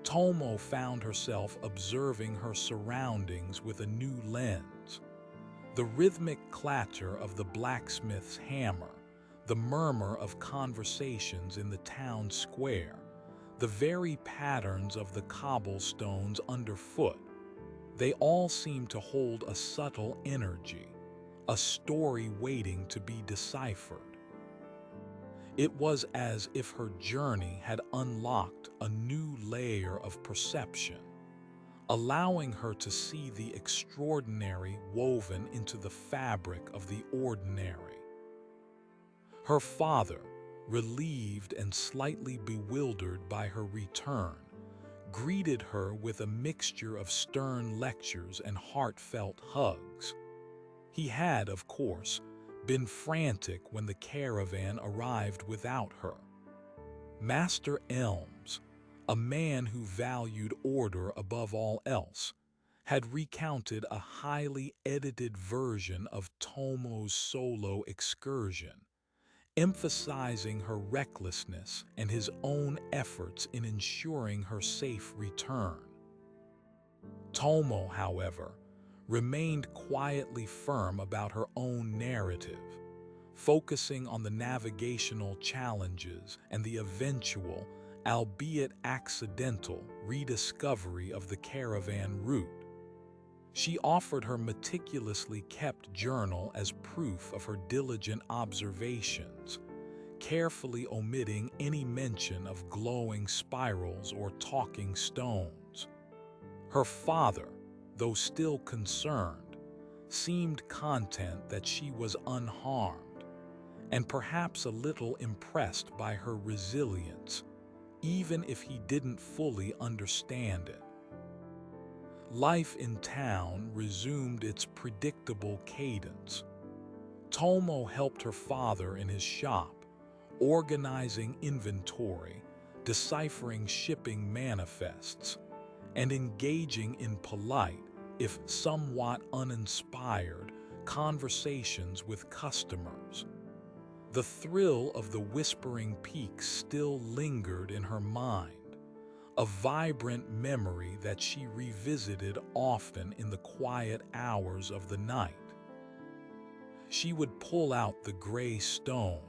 A: Tomo found herself observing her surroundings with a new lens. The rhythmic clatter of the blacksmith's hammer, the murmur of conversations in the town square, the very patterns of the cobblestones underfoot. They all seemed to hold a subtle energy, a story waiting to be deciphered. It was as if her journey had unlocked a new layer of perception, allowing her to see the extraordinary woven into the fabric of the ordinary. Her father, relieved and slightly bewildered by her return, greeted her with a mixture of stern lectures and heartfelt hugs. He had, of course, been frantic when the caravan arrived without her. Master Elms, a man who valued order above all else, had recounted a highly edited version of Tomo's solo excursion, emphasizing her recklessness and his own efforts in ensuring her safe return. Tomo, however, remained quietly firm about her own narrative, focusing on the navigational challenges and the eventual, albeit accidental, rediscovery of the caravan route. She offered her meticulously kept journal as proof of her diligent observations, carefully omitting any mention of glowing spirals or talking stones. Her father, though still concerned, seemed content that she was unharmed, and perhaps a little impressed by her resilience, even if he didn't fully understand it. Life in town resumed its predictable cadence. Tomo helped her father in his shop, organizing inventory, deciphering shipping manifests, and engaging in polite, if somewhat uninspired, conversations with customers. The thrill of the Whispering Peaks still lingered in her mind, a vibrant memory that she revisited often in the quiet hours of the night. She would pull out the gray stone,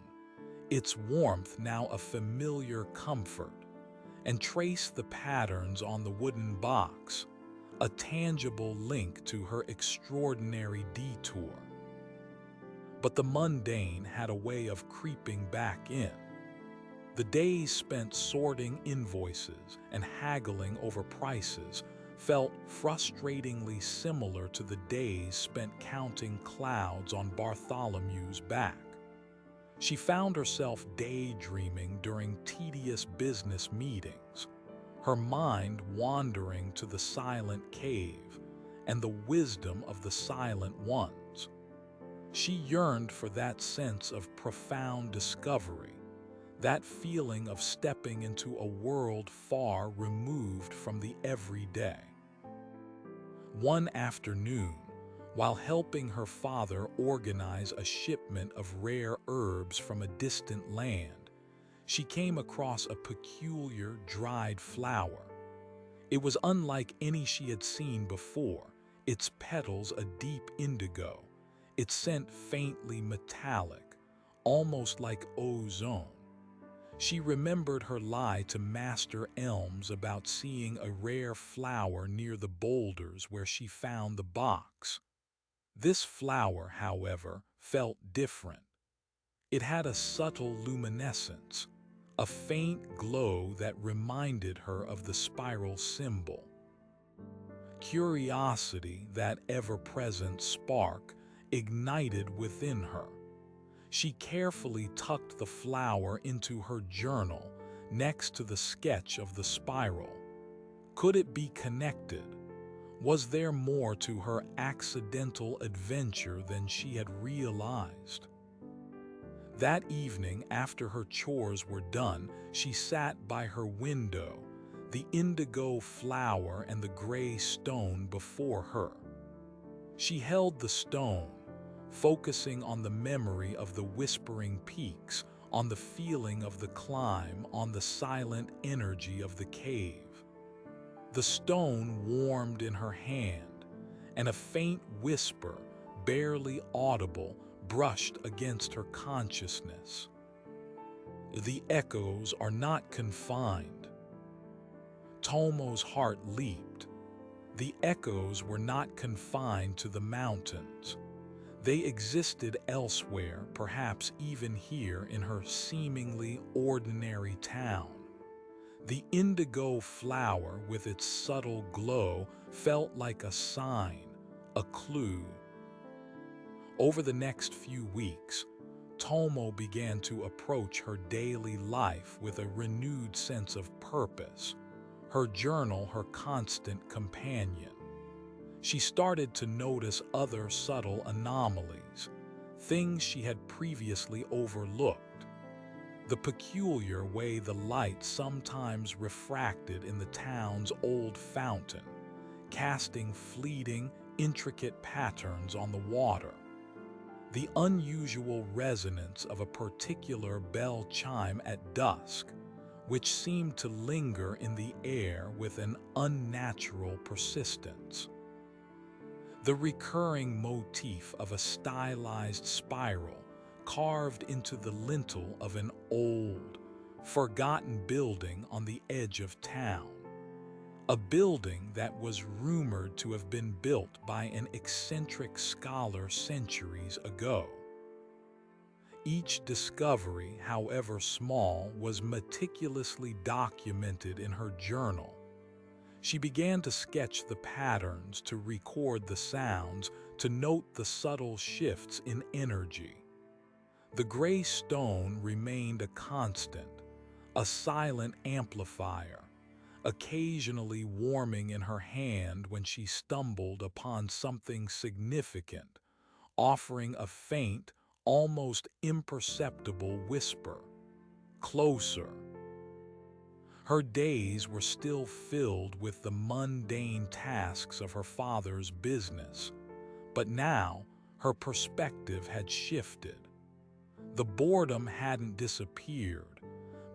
A: its warmth now a familiar comfort, and trace the patterns on the wooden box, a tangible link to her extraordinary detour. But the mundane had a way of creeping back in. The days spent sorting invoices and haggling over prices felt frustratingly similar to the days spent counting clouds on Bartholomew's back. She found herself daydreaming during tedious business meetings, her mind wandering to the silent cave and the wisdom of the silent ones. She yearned for that sense of profound discovery, that feeling of stepping into a world far removed from the everyday. One afternoon, while helping her father organize a shipment of rare herbs from a distant land, she came across a peculiar dried flower. It was unlike any she had seen before, its petals a deep indigo, its scent faintly metallic, almost like ozone. She remembered her lie to Master Elms about seeing a rare flower near the boulders where she found the box. This flower, however, felt different. It had a subtle luminescence, a faint glow that reminded her of the spiral symbol. Curiosity, that ever-present spark, ignited within her. She carefully tucked the flower into her journal next to the sketch of the spiral. Could it be connected? Was there more to her accidental adventure than she had realized? That evening, after her chores were done, she sat by her window, the indigo flower and the gray stone before her. She held the stone, focusing on the memory of the Whispering Peaks, on the feeling of the climb, on the silent energy of the cave. The stone warmed in her hand, and a faint whisper, barely audible, brushed against her consciousness. The echoes are not confined. Tomo's heart leaped. The echoes were not confined to the mountains. They existed elsewhere, perhaps even here in her seemingly ordinary town. The indigo flower with its subtle glow felt like a sign, a clue. Over the next few weeks, Tomo began to approach her daily life with a renewed sense of purpose, her journal her constant companion. She started to notice other subtle anomalies, things she had previously overlooked. The peculiar way the light sometimes refracted in the town's old fountain, casting fleeting, intricate patterns on the water. The unusual resonance of a particular bell chime at dusk, which seemed to linger in the air with an unnatural persistence. The recurring motif of a stylized spiral carved into the lintel of an old, forgotten building on the edge of town. A building that was rumored to have been built by an eccentric scholar centuries ago. Each discovery, however small, was meticulously documented in her journal. She began to sketch the patterns, to record the sounds, to note the subtle shifts in energy. The gray stone remained a constant, a silent amplifier, occasionally warming in her hand when she stumbled upon something significant, offering a faint, almost imperceptible whisper, "Closer." Her days were still filled with the mundane tasks of her father's business, but now her perspective had shifted. The boredom hadn't disappeared,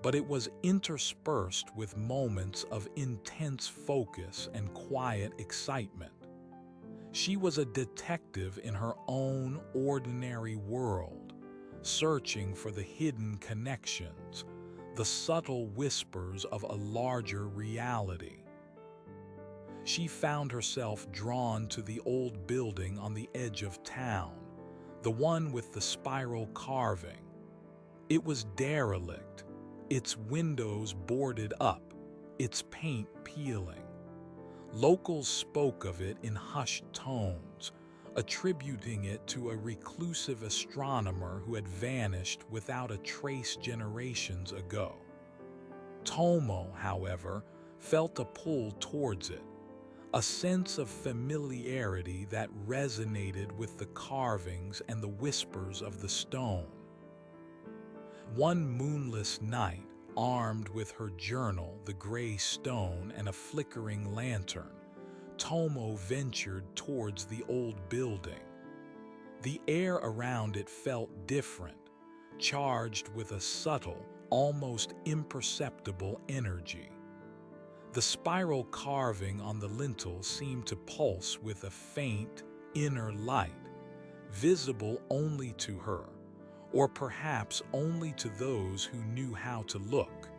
A: but it was interspersed with moments of intense focus and quiet excitement. She was a detective in her own ordinary world, searching for the hidden connections, the subtle whispers of a larger reality. She found herself drawn to the old building on the edge of town, the one with the spiral carving. It was derelict, its windows boarded up, its paint peeling. Locals spoke of it in hushed tones, attributing it to a reclusive astronomer who had vanished without a trace generations ago. Tomo, however, felt a pull towards it, a sense of familiarity that resonated with the carvings and the whispers of the stone. One moonless night, armed with her journal, the gray stone, and a flickering lantern, Tomo ventured towards the old building. The air around it felt different, charged with a subtle, almost imperceptible energy. The spiral carving on the lintel seemed to pulse with a faint, inner light, visible only to her, or perhaps only to those who knew how to look.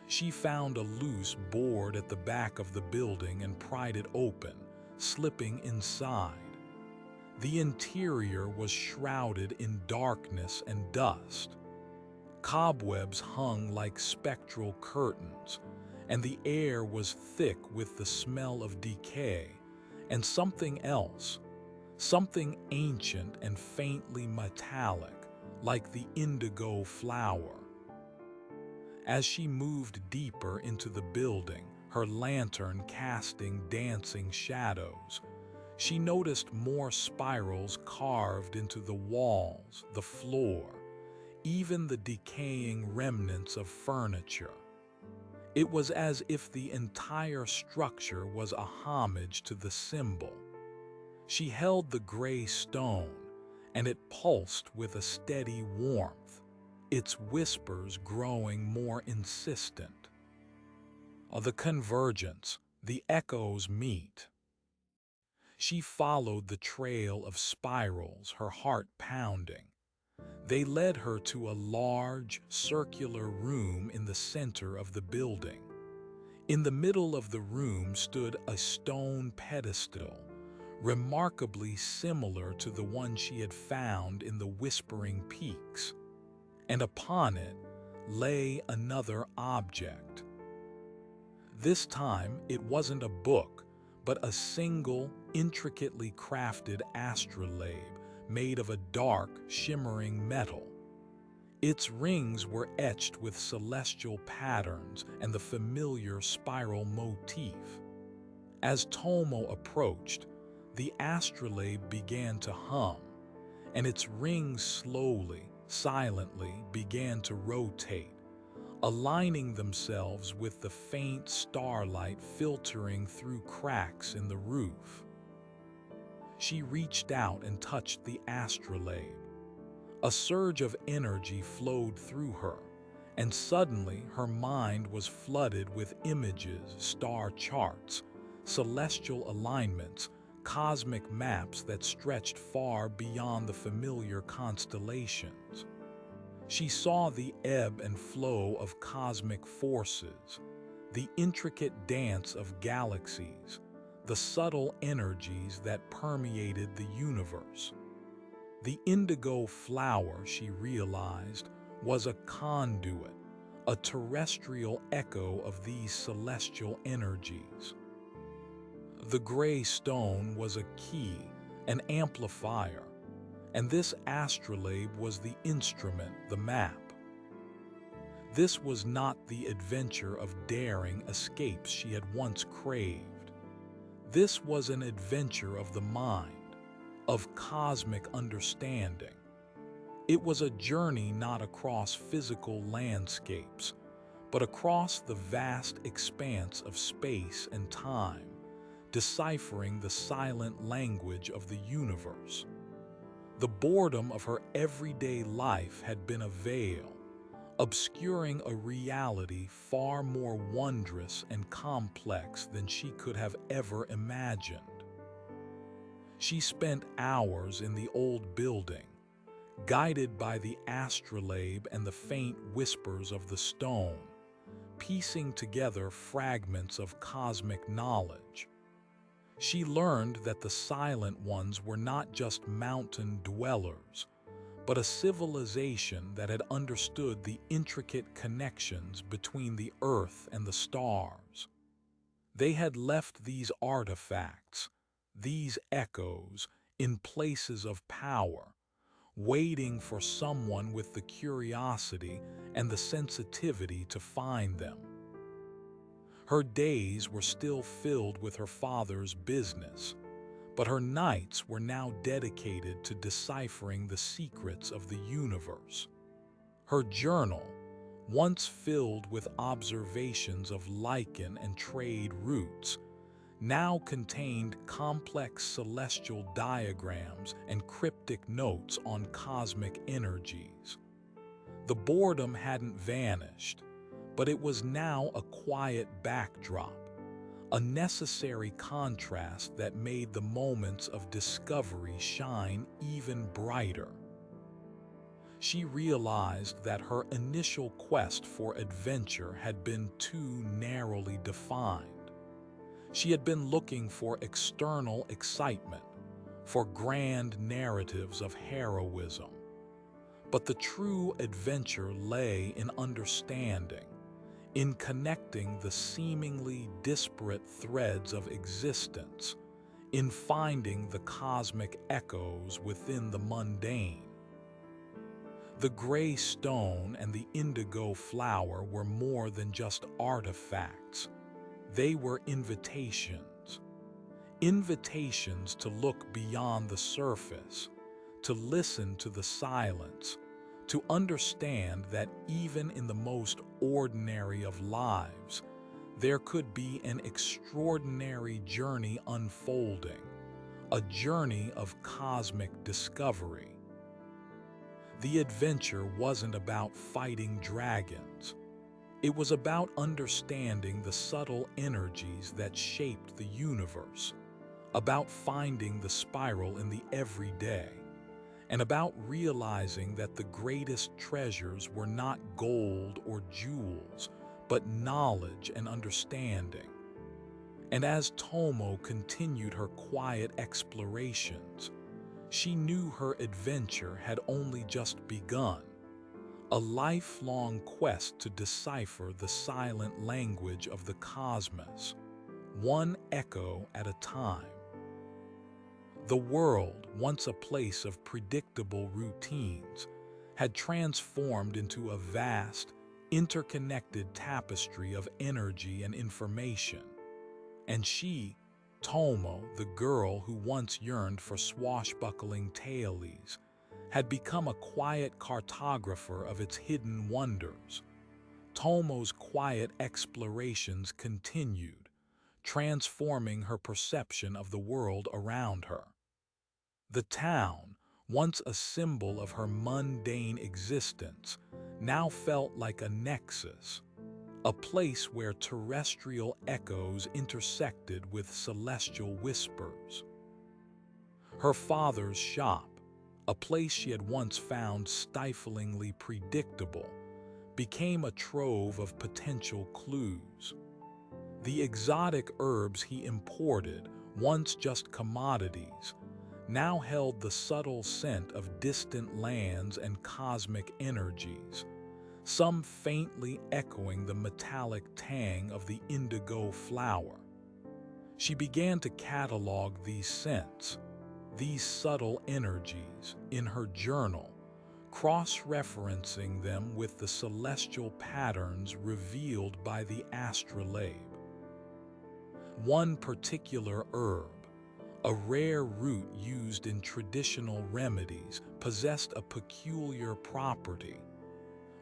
A: She found a loose board at the back of the building and pried it open, slipping inside. The interior was shrouded in darkness and dust. Cobwebs hung like spectral curtains, and the air was thick with the smell of decay and something else, something ancient and faintly metallic, like the indigo flower. As she moved deeper into the building, her lantern casting dancing shadows, she noticed more spirals carved into the walls, the floor, even the decaying remnants of furniture. It was as if the entire structure was a homage to the symbol. She held the gray stone, and it pulsed with a steady warmth, its whispers growing more insistent. The convergence, the echoes meet. She followed the trail of spirals, her heart pounding. They led her to a large, circular room in the center of the building. In the middle of the room stood a stone pedestal, remarkably similar to the one she had found in the Whispering Peaks, and upon it lay another object. This time it wasn't a book, but a single, intricately crafted astrolabe made of a dark, shimmering metal. Its rings were etched with celestial patterns and the familiar spiral motif. As Tomo approached, the astrolabe began to hum, and its rings slowly, silently began to rotate, aligning themselves with the faint starlight filtering through cracks in the roof. She reached out and touched the astrolabe. A surge of energy flowed through her, and suddenly her mind was flooded with images, star charts, celestial alignments, cosmic maps that stretched far beyond the familiar constellations. She saw the ebb and flow of cosmic forces, the intricate dance of galaxies, the subtle energies that permeated the universe. The indigo flower, she realized, was a conduit, a terrestrial echo of these celestial energies. The gray stone was a key, an amplifier, and this astrolabe was the instrument, the map. This was not the adventure of daring escapes she had once craved. This was an adventure of the mind, of cosmic understanding. It was a journey not across physical landscapes, but across the vast expanse of space and time, deciphering the silent language of the universe. The boredom of her everyday life had been a veil, obscuring a reality far more wondrous and complex than she could have ever imagined. She spent hours in the old building, guided by the astrolabe and the faint whispers of the stone, piecing together fragments of cosmic knowledge. She learned that the Silent Ones were not just mountain dwellers, but a civilization that had understood the intricate connections between the earth and the stars. They had left these artifacts, these echoes, in places of power, waiting for someone with the curiosity and the sensitivity to find them. Her days were still filled with her father's business, but her nights were now dedicated to deciphering the secrets of the universe. Her journal, once filled with observations of lichen and trade routes, now contained complex celestial diagrams and cryptic notes on cosmic energies. The boredom hadn't vanished, but it was now a quiet backdrop, a necessary contrast that made the moments of discovery shine even brighter. She realized that her initial quest for adventure had been too narrowly defined. She had been looking for external excitement, for grand narratives of heroism. But the true adventure lay in understanding, in connecting the seemingly disparate threads of existence, in finding the cosmic echoes within the mundane. The gray stone and the indigo flower were more than just artifacts. They were invitations. Invitations to look beyond the surface, to listen to the silence, to understand that even in the most ordinary of lives, there could be an extraordinary journey unfolding, a journey of cosmic discovery. The adventure wasn't about fighting dragons. It was about understanding the subtle energies that shaped the universe, about finding the spiral in the everyday, and about realizing that the greatest treasures were not gold or jewels, but knowledge and understanding. And as Tomo continued her quiet explorations, she knew her adventure had only just begun, a lifelong quest to decipher the silent language of the cosmos, one echo at a time. The world, once a place of predictable routines, had transformed into a vast, interconnected tapestry of energy and information. And she, Tomo, the girl who once yearned for swashbuckling tailies, had become a quiet cartographer of its hidden wonders. Tomo's quiet explorations continued, transforming her perception of the world around her. The town, once a symbol of her mundane existence, now felt like a nexus, a place where terrestrial echoes intersected with celestial whispers. Her father's shop, a place she had once found stiflingly predictable, became a trove of potential clues. The exotic herbs he imported, once just commodities, now held the subtle scent of distant lands and cosmic energies, some faintly echoing the metallic tang of the indigo flower. She began to catalog these scents, these subtle energies, in her journal, cross-referencing them with the celestial patterns revealed by the astrolabe. One particular herb, a rare root used in traditional remedies, possessed a peculiar property.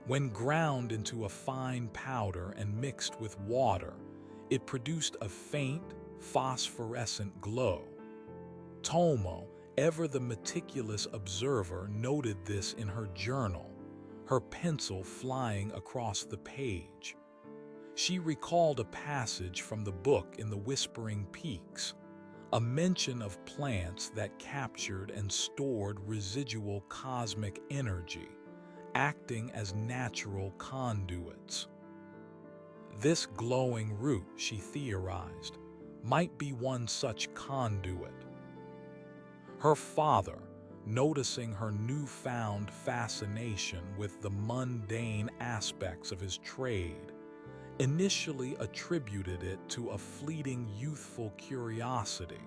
A: When ground into a fine powder and mixed with water, it produced a faint, phosphorescent glow. Tomo, ever the meticulous observer, noted this in her journal, her pencil flying across the page. She recalled a passage from the book in the Whispering Peaks, a mention of plants that captured and stored residual cosmic energy, acting as natural conduits. This glowing root, she theorized, might be one such conduit. Her father, noticing her newfound fascination with the mundane aspects of his trade, initially attributed it to a fleeting youthful curiosity.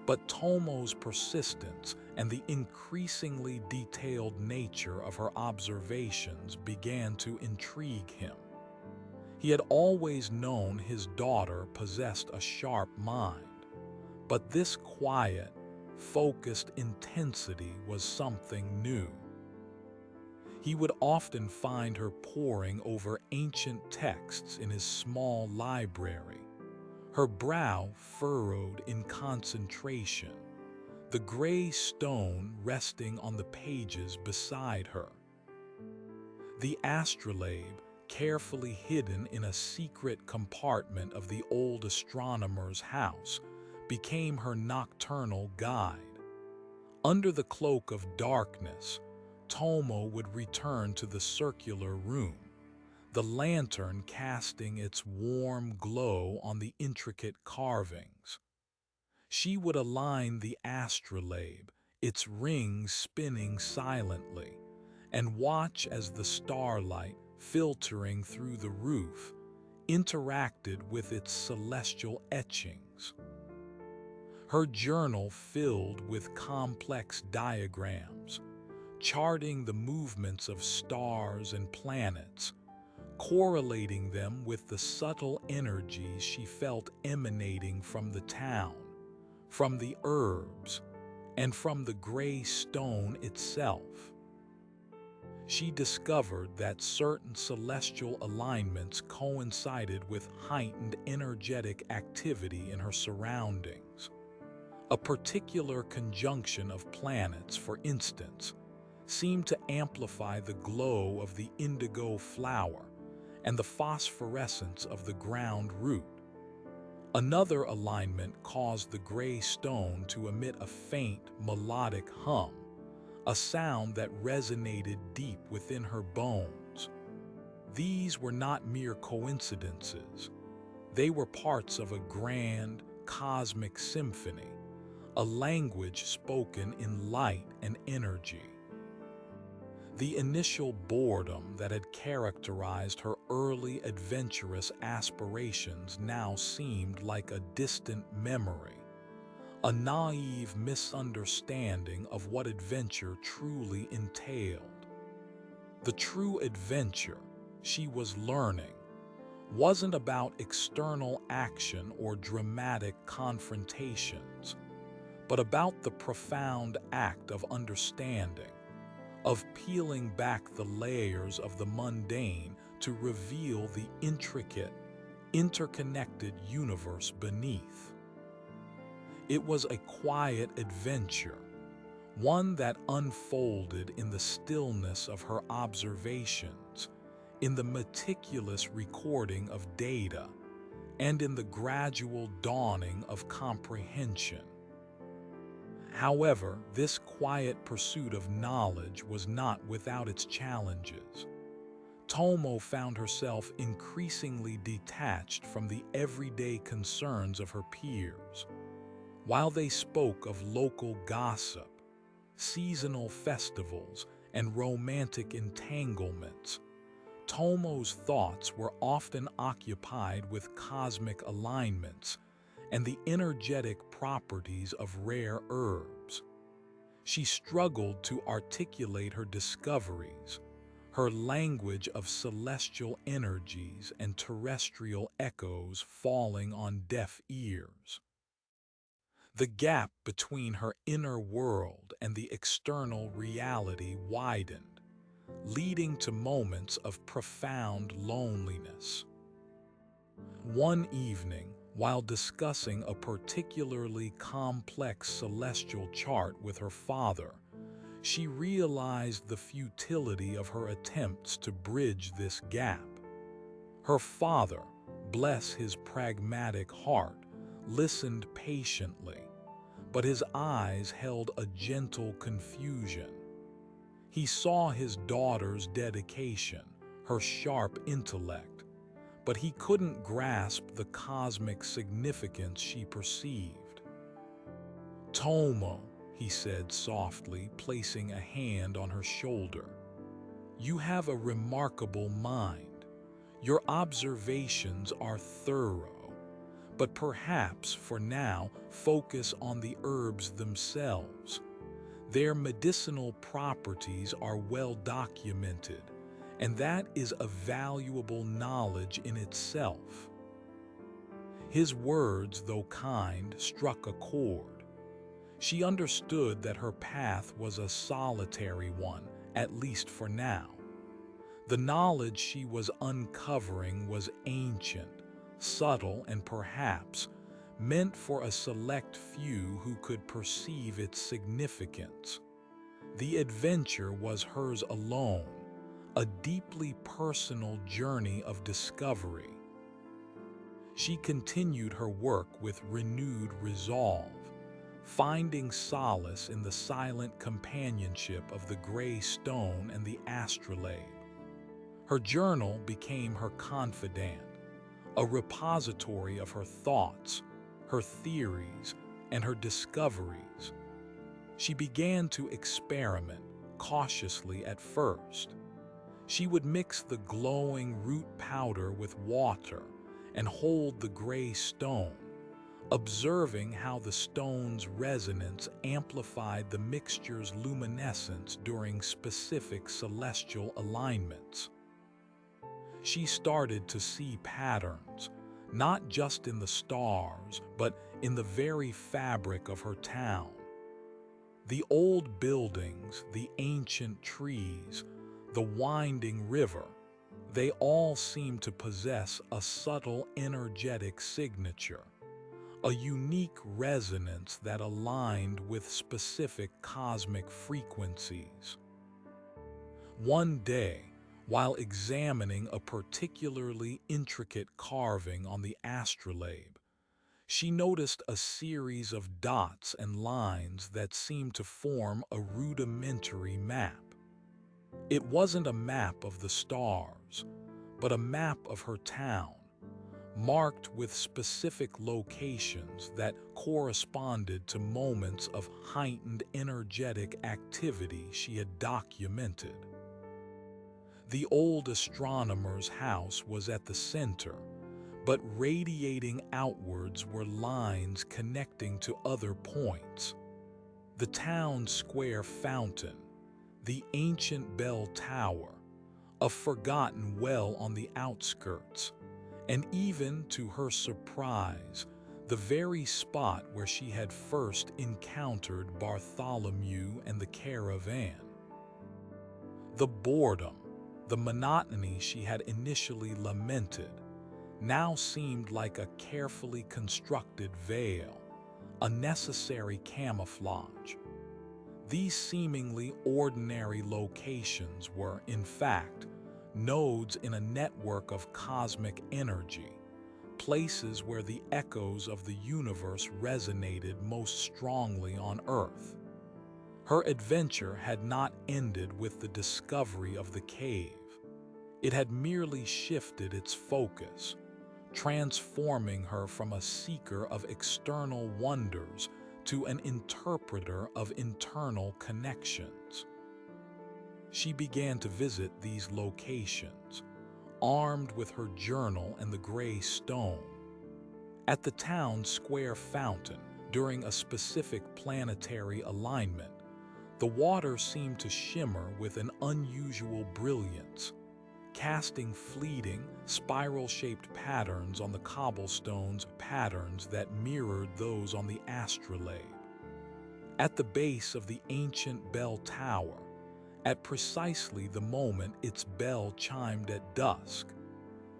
A: But Tomo's persistence and the increasingly detailed nature of her observations began to intrigue him. He had always known his daughter possessed a sharp mind, but this quiet, focused intensity was something new. He would often find her poring over ancient texts in his small library, her brow furrowed in concentration, the gray stone resting on the pages beside her. The astrolabe, carefully hidden in a secret compartment of the old astronomer's house, became her nocturnal guide. Under the cloak of darkness, Tomo would return to the circular room, the lantern casting its warm glow on the intricate carvings. She would align the astrolabe, its rings spinning silently, and watch as the starlight, filtering through the roof, interacted with its celestial etchings. Her journal filled with complex diagrams, charting the movements of stars and planets, correlating them with the subtle energies she felt emanating from the town, from the herbs, and from the gray stone itself. She discovered that certain celestial alignments coincided with heightened energetic activity in her surroundings. A particular conjunction of planets, for instance, seemed to amplify the glow of the indigo flower and the phosphorescence of the ground root. Another alignment caused the gray stone to emit a faint, melodic hum, a sound that resonated deep within her bones. These were not mere coincidences. They were parts of a grand, cosmic symphony, a language spoken in light and energy. The initial boredom that had characterized her early adventurous aspirations now seemed like a distant memory, a naive misunderstanding of what adventure truly entailed. The true adventure, she was learning, wasn't about external action or dramatic confrontations, but about the profound act of understanding, of peeling back the layers of the mundane to reveal the intricate, interconnected universe beneath. It was a quiet adventure, one that unfolded in the stillness of her observations, in the meticulous recording of data, and in the gradual dawning of comprehension. However, this quiet pursuit of knowledge was not without its challenges. Tomo found herself increasingly detached from the everyday concerns of her peers. While they spoke of local gossip, seasonal festivals, and romantic entanglements, Tomo's thoughts were often occupied with cosmic alignments and the energetic properties of rare herbs. She struggled to articulate her discoveries, her language of celestial energies and terrestrial echoes falling on deaf ears. The gap between her inner world and the external reality widened, leading to moments of profound loneliness. One evening, while discussing a particularly complex celestial chart with her father, she realized the futility of her attempts to bridge this gap. Her father, bless his pragmatic heart, listened patiently, but his eyes held a gentle confusion. He saw his daughter's dedication, her sharp intellect, but he couldn't grasp the cosmic significance she perceived. "Tomo," he said softly, placing a hand on her shoulder, "you have a remarkable mind. Your observations are thorough, but perhaps for now focus on the herbs themselves. Their medicinal properties are well documented, and that is a valuable knowledge in itself." His words, though kind, struck a chord. She understood that her path was a solitary one, at least for now. The knowledge she was uncovering was ancient, subtle, and perhaps meant for a select few who could perceive its significance. The adventure was hers alone, a deeply personal journey of discovery. She continued her work with renewed resolve, finding solace in the silent companionship of the gray stone and the astrolabe. Her journal became her confidant, a repository of her thoughts, her theories, and her discoveries. She began to experiment, cautiously at first. She would mix the glowing root powder with water and hold the gray stone, observing how the stone's resonance amplified the mixture's luminescence during specific celestial alignments. She started to see patterns, not just in the stars, but in the very fabric of her town. The old buildings, the ancient trees, the winding river, they all seemed to possess a subtle energetic signature, a unique resonance that aligned with specific cosmic frequencies. One day, while examining a particularly intricate carving on the astrolabe, She noticed a series of dots and lines that seemed to form a rudimentary map. It wasn't a map of the stars, but a map of her town, marked with specific locations that corresponded to moments of heightened energetic activity she had documented. The old astronomer's house was at the center, but radiating outwards were lines connecting to other points. The town square fountain, the ancient bell tower, a forgotten well on the outskirts, and even, to her surprise, the very spot where she had first encountered Bartholomew and the caravan. The boredom, the monotony she had initially lamented, now seemed like a carefully constructed veil, a necessary camouflage. These seemingly ordinary locations were, in fact, nodes in a network of cosmic energy, places where the echoes of the universe resonated most strongly on Earth. Her adventure had not ended with the discovery of the cave. It had merely shifted its focus, transforming her from a seeker of external wonders to an interpreter of internal connections. She began to visit these locations, armed with her journal and the gray stone. At the town square fountain, during a specific planetary alignment, the water seemed to shimmer with an unusual brilliance, casting fleeting, spiral-shaped patterns on the cobblestones, patterns that mirrored those on the astrolabe. At the base of the ancient bell tower, at precisely the moment its bell chimed at dusk,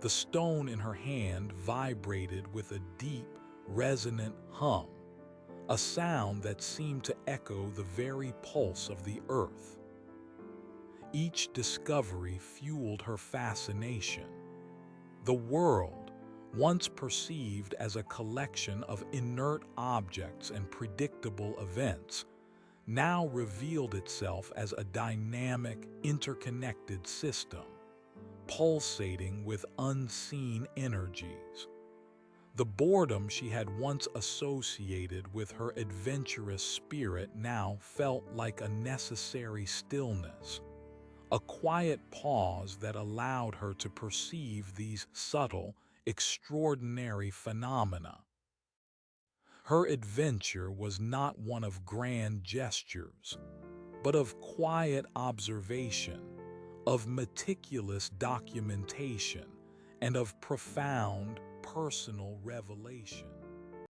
A: the stone in her hand vibrated with a deep, resonant hum, a sound that seemed to echo the very pulse of the earth. Each discovery fueled her fascination. The world, once perceived as a collection of inert objects and predictable events, now revealed itself as a dynamic, interconnected system, pulsating with unseen energies. The boredom she had once associated with her adventurous spirit now felt like a necessary stillness, a quiet pause that allowed her to perceive these subtle, extraordinary phenomena. Her adventure was not one of grand gestures, but of quiet observation, of meticulous documentation, and of profound personal revelation.